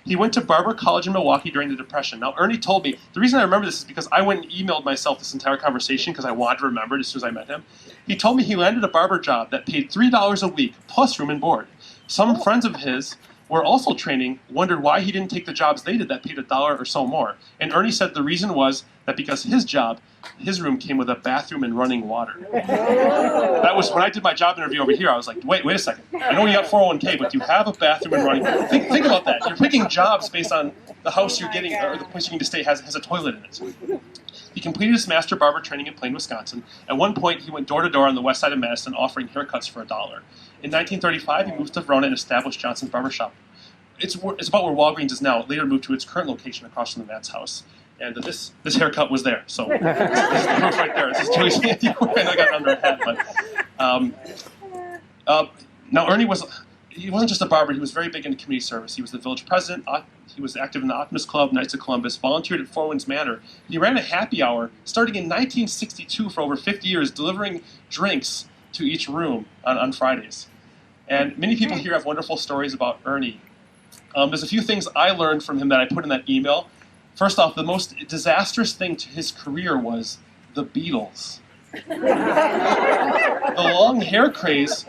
S3: He went to Barber College in Milwaukee during the Depression. Now, Ernie told me, the reason I remember this is because I went and emailed myself this entire conversation because I wanted to remember it as soon as I met him. He told me he landed a barber job that paid $3 a week plus room and board. Some friends of his were also training, wondered why he didn't take the jobs they did that paid $1 or so more. And Ernie said the reason was that because his room came with a bathroom and running water. That was when I did my job interview over here. I was like, wait a second. I know you got 401k, but you have a bathroom and running water. Think about that. You're picking jobs based on the house you're getting or the place you need to stay has a toilet in it. He completed his master barber training in Plain, Wisconsin. At one point, he went door to door on the west side of Madison offering haircuts for $1. In 1935, he moved to Verona and established Johnson's Barber Shop. It's about where Walgreens is now. It later moved to its current location across from the Matt's house. And this haircut was there. So this is the proof right there. This is Julie's hand. I got it under her hat. Now, Ernie he wasn't just a barber. He was very big into community service. He was the village president. He was active in the Optimist Club, Knights of Columbus, volunteered at Four Winds Manor. He ran a happy hour starting in 1962 for over 50 years, delivering drinks to each room on Fridays. And many people here have wonderful stories about Ernie. There's a few things I learned from him that I put in that email. First off, the most disastrous thing to his career was the Beatles. The long hair craze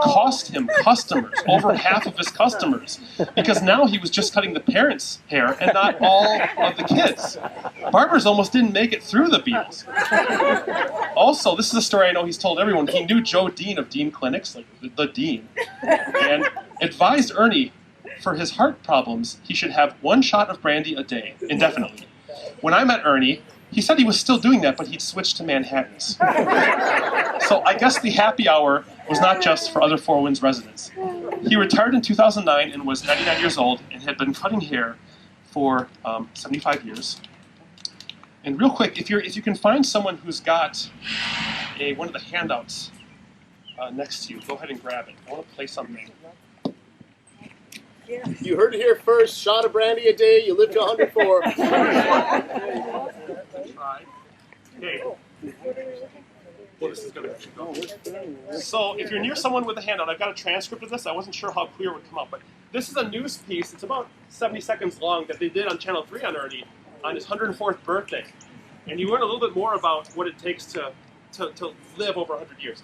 S3: cost him customers, over half of his customers, because now he was just cutting the parents' hair and not all of the kids. Barbers almost didn't make it through the Beatles. Also, this is a story I know he's told everyone. He knew Joe Dean of Dean Clinics, like the Dean, and advised Ernie for his heart problems, he should have 1 shot of brandy a day, indefinitely. When I met Ernie, he said he was still doing that, but he'd switched to Manhattans. So I guess the happy hour was not just for other Four Winds residents. He retired in 2009 and was 99 years old and had been cutting hair for 75 years. And real quick, if you can find someone who's got one of the handouts next to you, go ahead and grab it. I want to play something.
S4: You heard it here first. Shot of brandy a day, you live to 104.
S3: Okay. Well, this is going to go. So if you're near someone with a handout, I've got a transcript of this. I wasn't sure how clear it would come out, but this is a news piece. It's about 70 seconds long that they did on Channel 3 on Ernie on his 104th birthday. And you learn a little bit more about what it takes to live over 100 years.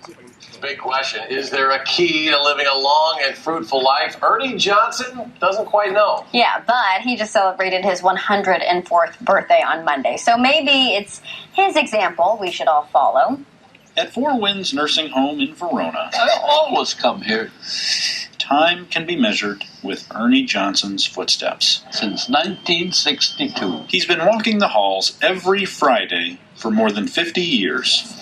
S12: Big question. Is there a key to living a long and fruitful life? Ernie Johnson doesn't quite know.
S13: Yeah, but he just celebrated his 104th birthday on Monday. So maybe it's his example we should all follow.
S14: At Four Winds Nursing Home in Verona, I always come here. Time can be measured with Ernie Johnson's footsteps.
S15: Since 1962.
S14: He's been walking the halls every Friday for more than 50 years.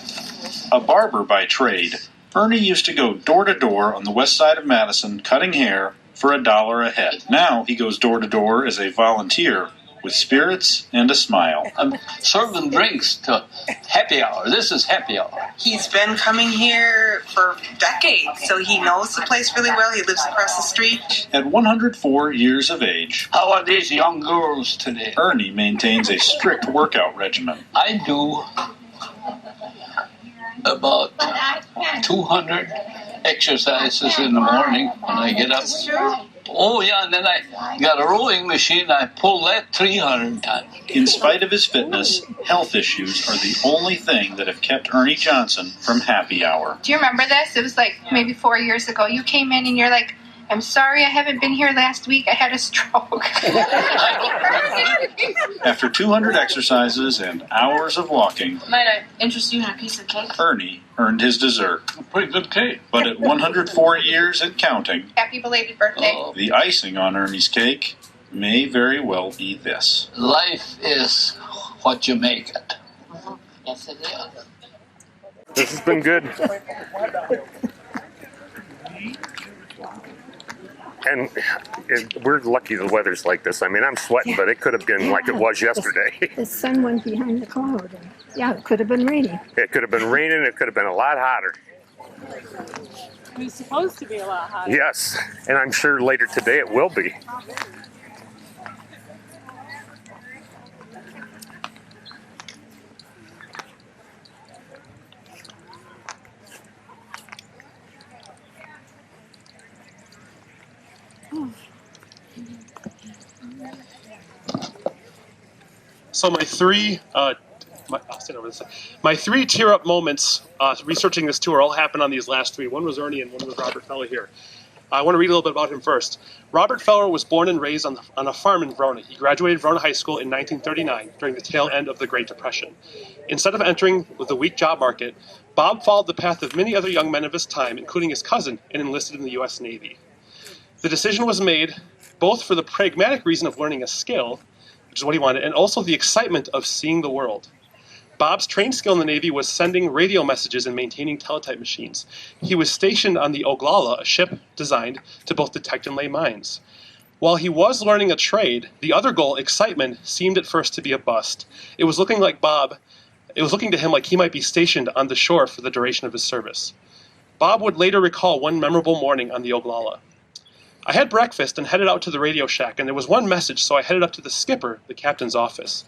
S14: A barber by trade, Ernie used to go door to door on the west side of Madison cutting hair for $1 a head. Now he goes door to door as a volunteer with spirits and a smile.
S15: I'm serving drinks to happy hour. This is happy hour.
S16: He's been coming here for decades, so he knows the place really well. He lives across the street.
S14: At 104 years of age,
S15: how are these young girls today?
S14: Ernie maintains a strict workout regimen.
S15: I do about 200 exercises in the morning when I get up. Oh, yeah, and then I got a rowing machine. I pull that 300 times.
S14: In spite of his fitness, health issues are the only thing that have kept Ernie Johnson from happy hour.
S17: Do you remember this? It was like maybe 4 years ago. You came in and you're like, I'm sorry I haven't been here last week. I had a stroke.
S14: After 200 exercises and hours of walking,
S17: Might I interest you in a piece of cake?
S14: Ernie earned his dessert.
S15: A pretty good cake.
S14: But at 104 years and counting,
S17: Happy belated birthday.
S14: the icing on Ernie's cake may very well be this.
S15: Life is what you make it. Yes, it is.
S11: This has been good. And we're lucky the weather's like this. I mean, I'm sweating, but it could have been like it was yesterday.
S9: The sun went behind the cloud. And, yeah, it could have been raining.
S11: It could have been raining. It could have been a lot hotter.
S18: It was supposed to be a lot hotter.
S11: Yes, and I'm sure later today it will be.
S3: So my three, I'll stand over this side. My three tear-up moments researching this tour all happened on these last three. One was Ernie and one was Robert Feller here. I want to read a little bit about him first. Robert Feller was born and raised on a farm in Verona. He graduated Verona High School in 1939 during the tail end of the Great Depression. Instead of entering the weak job market, Bob followed the path of many other young men of his time, including his cousin, and enlisted in the U.S. Navy. The decision was made both for the pragmatic reason of learning a skill, which is what he wanted, and also the excitement of seeing the world. Bob's trained skill in the Navy was sending radio messages and maintaining teletype machines. He was stationed on the Oglala, a ship designed to both detect and lay mines. While he was learning a trade, the other goal, excitement, seemed at first to be a bust. It was looking to him like he might be stationed on the shore for the duration of his service. Bob would later recall one memorable morning on the Oglala. I had breakfast and headed out to the radio shack, and there was one message, so I headed up to the skipper, the captain's office.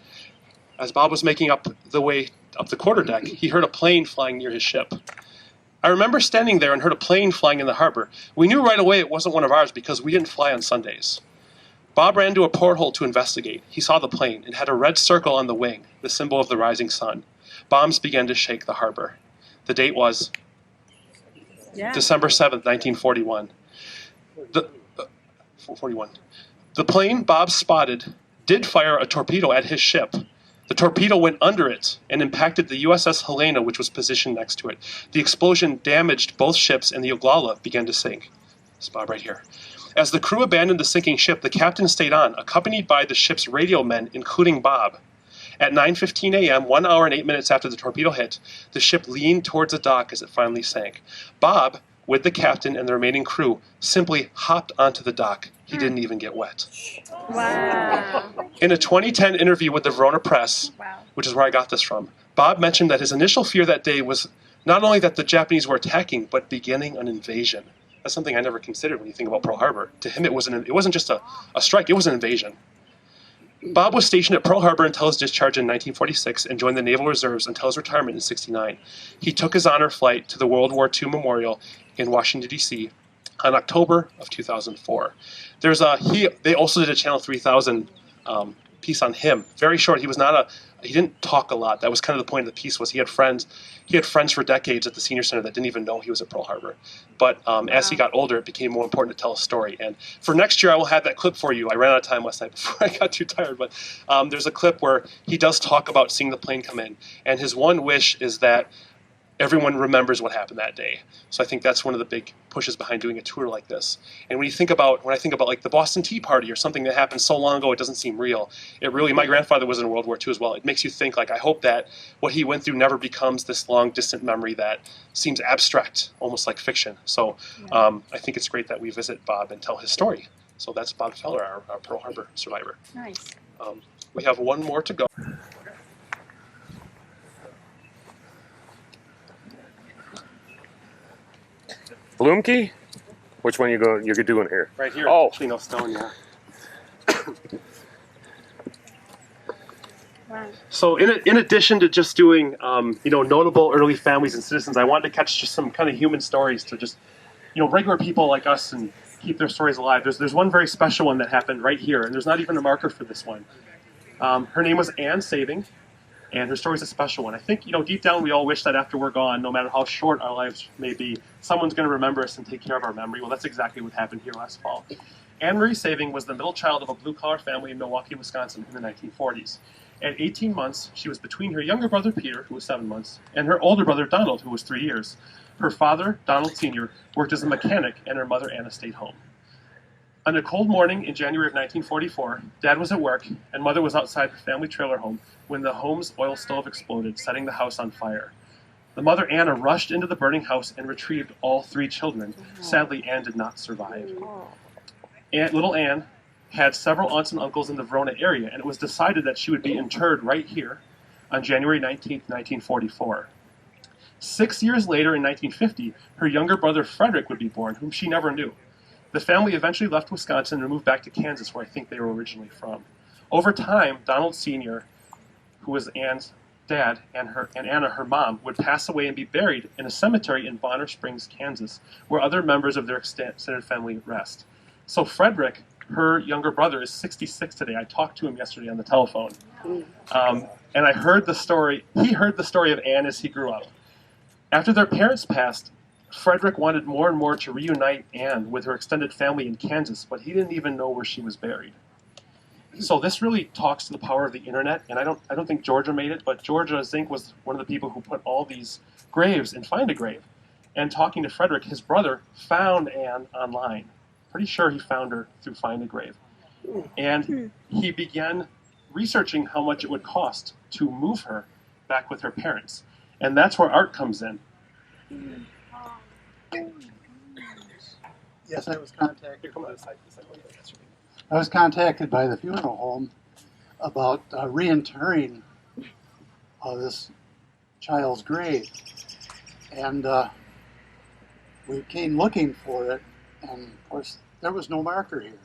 S3: As Bob was making up the way up the quarterdeck, he heard a plane flying near his ship. I remember standing there and heard a plane flying in the harbor. We knew right away it wasn't one of ours because we didn't fly on Sundays. Bob ran to a porthole to investigate. He saw the plane. It had a red circle on the wing, the symbol of the rising sun. Bombs began to shake the harbor. The date was December 7th, 1941. The plane Bob spotted did fire a torpedo at his ship. The torpedo went under it and impacted the USS Helena, which was positioned next to it. The explosion damaged both ships and the Oglala began to sink. This is Bob right here. As the crew abandoned the sinking ship, the captain stayed on, accompanied by the ship's radio men, including Bob. At 9:15 a.m., 1 hour and 8 minutes after the torpedo hit, the ship leaned towards the dock as it finally sank. Bob, with the captain and the remaining crew, simply hopped onto the dock. He didn't even get wet.
S18: Wow.
S3: In a 2010 interview with the Verona Press, which is where I got this from, Bob mentioned that his initial fear that day was not only that the Japanese were attacking, but beginning an invasion. That's something I never considered when you think about Pearl Harbor. To him, it wasn't just a strike, it was an invasion. Bob was stationed at Pearl Harbor until his discharge in 1946 and joined the Naval Reserves until his retirement in 1969. He took his honor flight to the World War II Memorial in Washington, D.C. on October of 2004. They also did a Channel 3000 piece on him. Very short. He didn't talk a lot. That was kind of the point of the piece. Was he had friends for decades at the Senior Center that didn't even know he was at Pearl Harbor. But as he got older, it became more important to tell a story. And for next year, I will have that clip for you. I ran out of time last night before I got too tired. But there's a clip where he does talk about seeing the plane come in. And his one wish is that everyone remembers what happened that day. So I think that's one of the big pushes behind doing a tour like this. And when I think about like the Boston Tea Party or something that happened so long ago, it doesn't seem real. My grandfather was in World War II as well. It makes you think, like, I hope that what he went through never becomes this long, distant memory that seems abstract, almost like fiction. So I think it's great that we visit Bob and tell his story. So that's Bob Feller, our Pearl Harbor survivor.
S18: Nice.
S3: We have one more to go.
S11: Bloomkey? Which one you're doing here?
S3: Right here.
S11: Oh.
S3: Chino Stone, yeah. So in addition to just doing notable early families and citizens, I wanted to catch just some kind of human stories to just regular people like us and keep their stories alive. There's one very special one that happened right here, and there's not even a marker for this one. Her name was Ann Saving, and her story's a special one. I think deep down we all wish that after we're gone, no matter how short our lives may be, someone's going to remember us and take care of our memory. Well, that's exactly what happened here last fall. Anne Marie Saving was the middle child of a blue-collar family in Milwaukee, Wisconsin in the 1940s. At 18 months, she was between her younger brother, Peter, who was 7 months, and her older brother, Donald, who was 3 years. Her father, Donald Sr., worked as a mechanic, and her mother, Anna, stayed home. On a cold morning in January of 1944, Dad was at work, and Mother was outside the family trailer home when the home's oil stove exploded, setting the house on fire. The mother, Anna, rushed into the burning house and retrieved all 3 children. Sadly, Anne did not survive. Little Anne had several aunts and uncles in the Verona area, and it was decided that she would be interred right here on January 19, 1944. 6 years later, in 1950, her younger brother Frederick would be born, whom she never knew. The family eventually left Wisconsin and moved back to Kansas, where I think they were originally from. Over time, Donald Sr., who was Anne's dad, and Anna, her mom, would pass away and be buried in a cemetery in Bonner Springs, Kansas, where other members of their extended family rest. So Frederick, her younger brother, is 66 today. I talked to him yesterday on the telephone. And I heard the story. He heard the story of Anne as he grew up. After their parents passed, Frederick wanted more and more to reunite Anne with her extended family in Kansas, but he didn't even know where she was buried. So this really talks to the power of the internet, and I don't think Georgia made it, but Georgia Zink was one of the people who put all these graves in Find a Grave. And talking to Frederick, his brother found Anne online. Pretty sure he found her through Find a Grave. And he began researching how much it would cost to move her back with her parents. And that's where art comes in.
S1: Yes, I was contacted. I was contacted by the funeral home about reinterring this child's grave. And we came looking for it, and of course there was no marker here.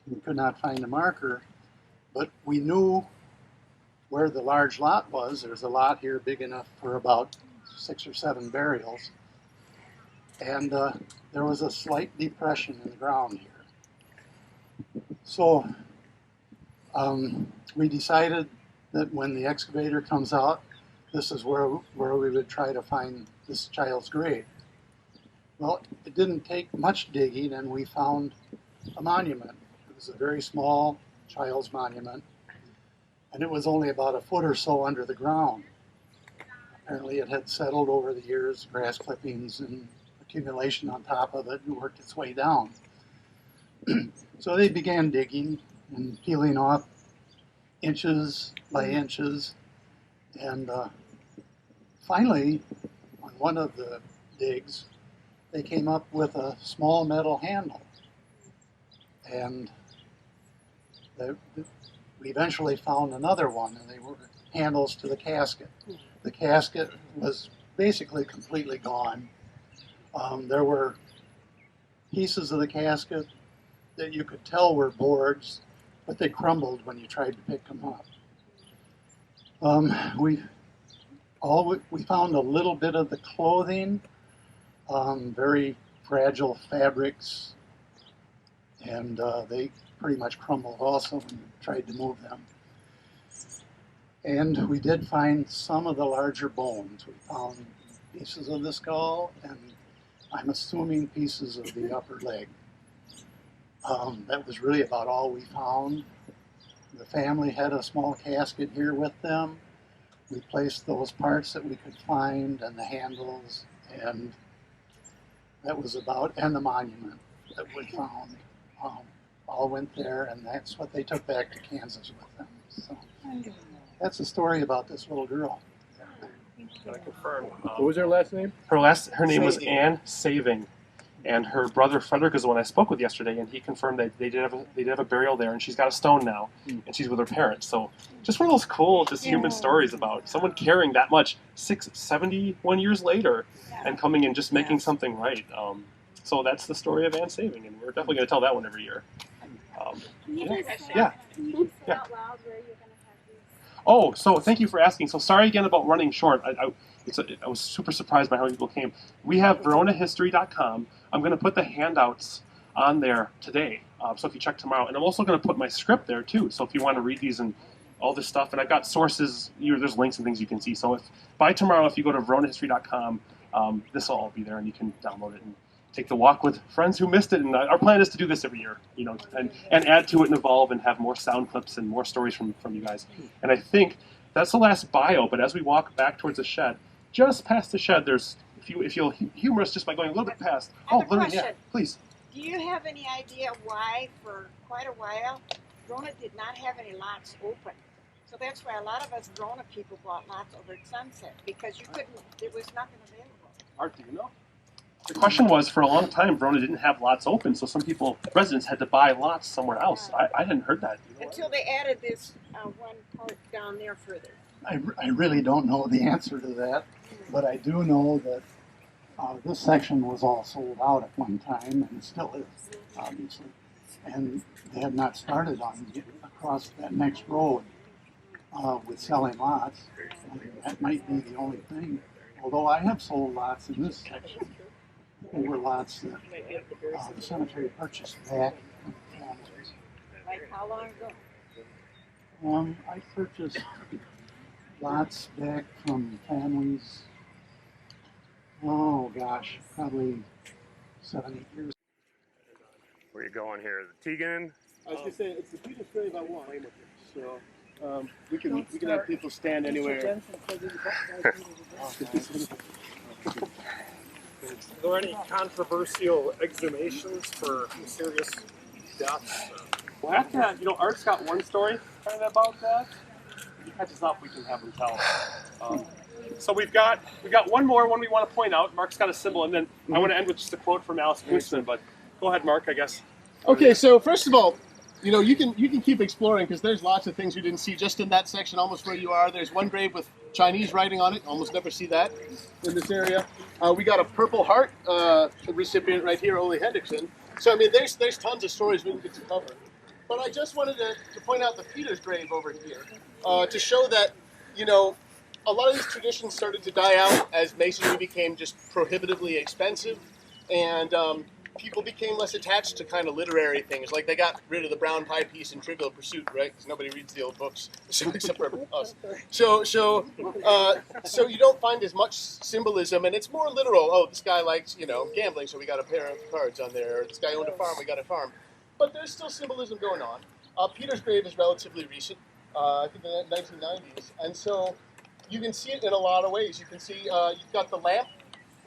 S1: We could not find a marker, but we knew where the large lot was. There's a lot here big enough for about 6 or 7 burials. And there was a slight depression in the ground here. So we decided that when the excavator comes out, this is where we would try to find this child's grave. Well, it didn't take much digging, and we found a monument. It was a very small child's monument, and it was only about a foot or so under the ground. Apparently it had settled over the years, grass clippings and accumulation on top of it, and worked its way down. So they began digging and peeling off inches by inches, and finally, on one of the digs, they came up with a small metal handle, and we eventually found another one, and they were handles to the casket. The casket was basically completely gone. There were pieces of the casket that you could tell were boards, but they crumbled when you tried to pick them up. We found a little bit of the clothing, very fragile fabrics, and they pretty much crumbled also when you tried to move them. And we did find some of the larger bones. We found pieces of the skull, and I'm assuming pieces of the upper leg. That was really about all we found. The family had a small casket here with them. We placed those parts that we could find, and the handles, and that was about, and the monument that we found. All went there, and that's what they took back to Kansas with them. So that's the story about this little girl.
S3: Can I confirm?
S6: What was her last name?
S3: Her name was Anne Saving, and her brother Frederick is the one I spoke with yesterday, and he confirmed that they did have a burial there, and she's got a stone now, and she's with her parents. So just one of those cool, human stories about someone caring that much 71 years later, and coming and just making something right. So that's the story of Anne Saving, and we're definitely going to tell that one every year.
S18: Can you
S3: Yeah.
S18: out loud where you're going to have these?
S3: Oh, so thank you for asking. So sorry again about running short. I was super surprised by how many people came. We have VeronaHistory.com. I'm going to put the handouts on there today. So if you check tomorrow, and I'm also going to put my script there too. So if you want to read these and all this stuff, and I've got sources, there's links and things you can see. So if by tomorrow, if you go to VeronaHistory.com, this will all be there, and you can download it and take the walk with friends who missed it. And our plan is to do this every year, and add to it and evolve and have more sound clips and more stories from you guys. And I think that's the last bio. But as we walk back towards the shed, just past the shed, there's if you'll humor us just by going a little bit past. Oh, Lorraine, yeah, please.
S8: Do you have any idea why, for quite a while, Verona did not have any lots open? So that's why a lot of us Verona people bought lots over at Sunset, because there was nothing available.
S3: Art, do you know? The question was, for a long time, Verona didn't have lots open, so some residents had to buy lots somewhere else. I hadn't heard that.
S8: Until they added this one part down there further.
S2: I really don't know the answer to that, but I do know that this section was all sold out at one time, and it still is, obviously. And they had not started on across that next road with selling lots. And that might be the only thing. Although I have sold lots in this section. They were lots that the cemetery purchased back from families.
S8: Like how long ago?
S2: I purchased lots back from families. Oh gosh, probably 7, 8 years.
S11: Where are you going here? The Tegan?
S4: I was gonna say it's the Peter's grave I want. So we can have people stand anywhere.
S10: Are there any controversial exhumations for mysterious deaths?
S3: We'll have to Art's got one story kind of about that. If he catches up, we can have him tell. So we've got one more one we want to point out. Mark's got a symbol, and then I want to end with just a quote from Alice Kunstman. But go ahead, Mark, I guess.
S4: Okay, so first of all, you can keep exploring because there's lots of things we didn't see just in that section, almost where you are. There's one grave with Chinese writing on it. Almost never see that in this area. We got a Purple Heart recipient right here, Ole Hendrickson. So I mean, there's tons of stories we didn't get to cover. But I just wanted to point out the Peter's grave over here to show that a lot of these traditions started to die out as masonry became just prohibitively expensive, and people became less attached to kind of literary things. Like they got rid of the brown pie piece in Trivial Pursuit, right? Because nobody reads the old books except for us. So you don't find as much symbolism, and it's more literal. Oh, this guy likes gambling, so we got a pair of cards on there. Or this guy owned a farm, we got a farm. But there's still symbolism going on. Peter's grave is relatively recent, I think in the 1990s, and so you can see it in a lot of ways. You can see you've got the lamp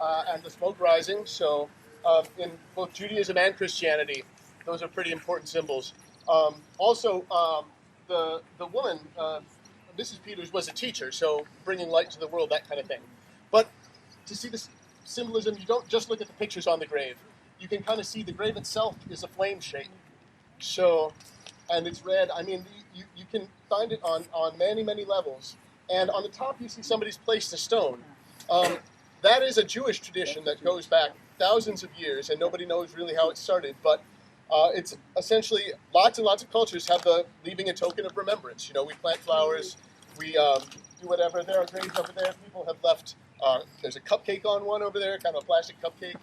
S4: and the smoke rising. So in both Judaism and Christianity, those are pretty important symbols. Also, the woman, Mrs. Peters, was a teacher, so bringing light to the world, that kind of thing. But to see this symbolism, you don't just look at the pictures on the grave. You can kind of see the grave itself is a flame shape. So, and it's red. I mean, you can find it on many, many levels. And on the top, you see somebody's placed a stone. That is a Jewish tradition that goes back thousands of years, and nobody knows really how it started. But it's essentially lots and lots of cultures have the leaving a token of remembrance. We plant flowers, we do whatever. There are graves over there. People have left. There's a cupcake on one over there, kind of a plastic cupcake.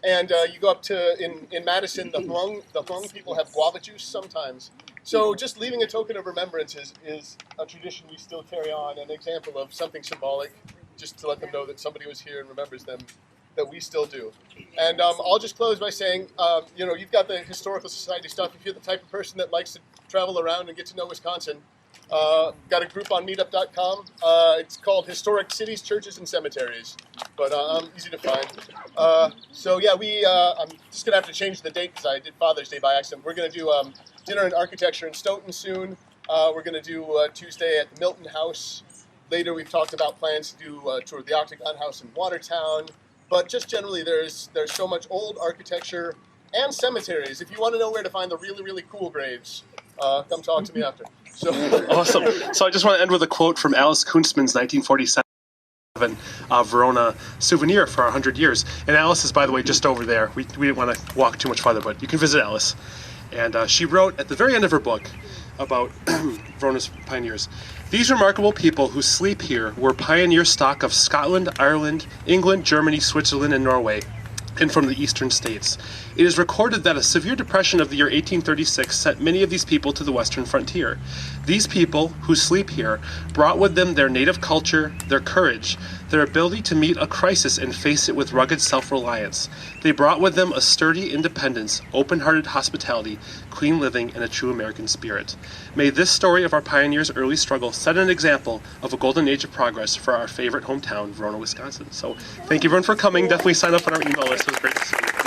S4: And you go up to in Madison, the Hmong people have guava juice sometimes. So just leaving a token of remembrance is a tradition we still carry on, an example of something symbolic, just to let them know that somebody was here and remembers them, that we still do. And I'll just close by saying, you've got the Historical Society stuff. If you're the type of person that likes to travel around and get to know Wisconsin, got a group on meetup.com. It's called Historic Cities, Churches, and Cemeteries, but easy to find. So yeah, I'm just going to have to change the date because I did Father's Day by accident. We're going to do dinner and architecture in Stoughton soon. We're going to do Tuesday at the Milton House. Later, we've talked about plans to do a tour of the Octagon House in Watertown. But just generally, there's so much old architecture and cemeteries. If you want to know where to find the really, really cool graves, come talk to me after. So.
S3: Awesome. So I just want to end with a quote from Alice Kunstman's 1947 Verona souvenir for 100 years. And Alice is, by the way, just over there. We didn't want to walk too much farther, but you can visit Alice. And she wrote at the very end of her book, about Verona's pioneers. These remarkable people who sleep here were pioneer stock of Scotland, Ireland, England, Germany, Switzerland, and Norway, and from the eastern states. It is recorded that a severe depression of the year 1836 sent many of these people to the western frontier. These people, who sleep here, brought with them their native culture, their courage, their ability to meet a crisis and face it with rugged self-reliance. They brought with them a sturdy independence, open-hearted hospitality, clean living, and a true American spirit. May this story of our pioneers' early struggle set an example of a golden age of progress for our favorite hometown, Verona, Wisconsin. So thank you everyone for coming. Definitely sign up on our email list. It was great to see you.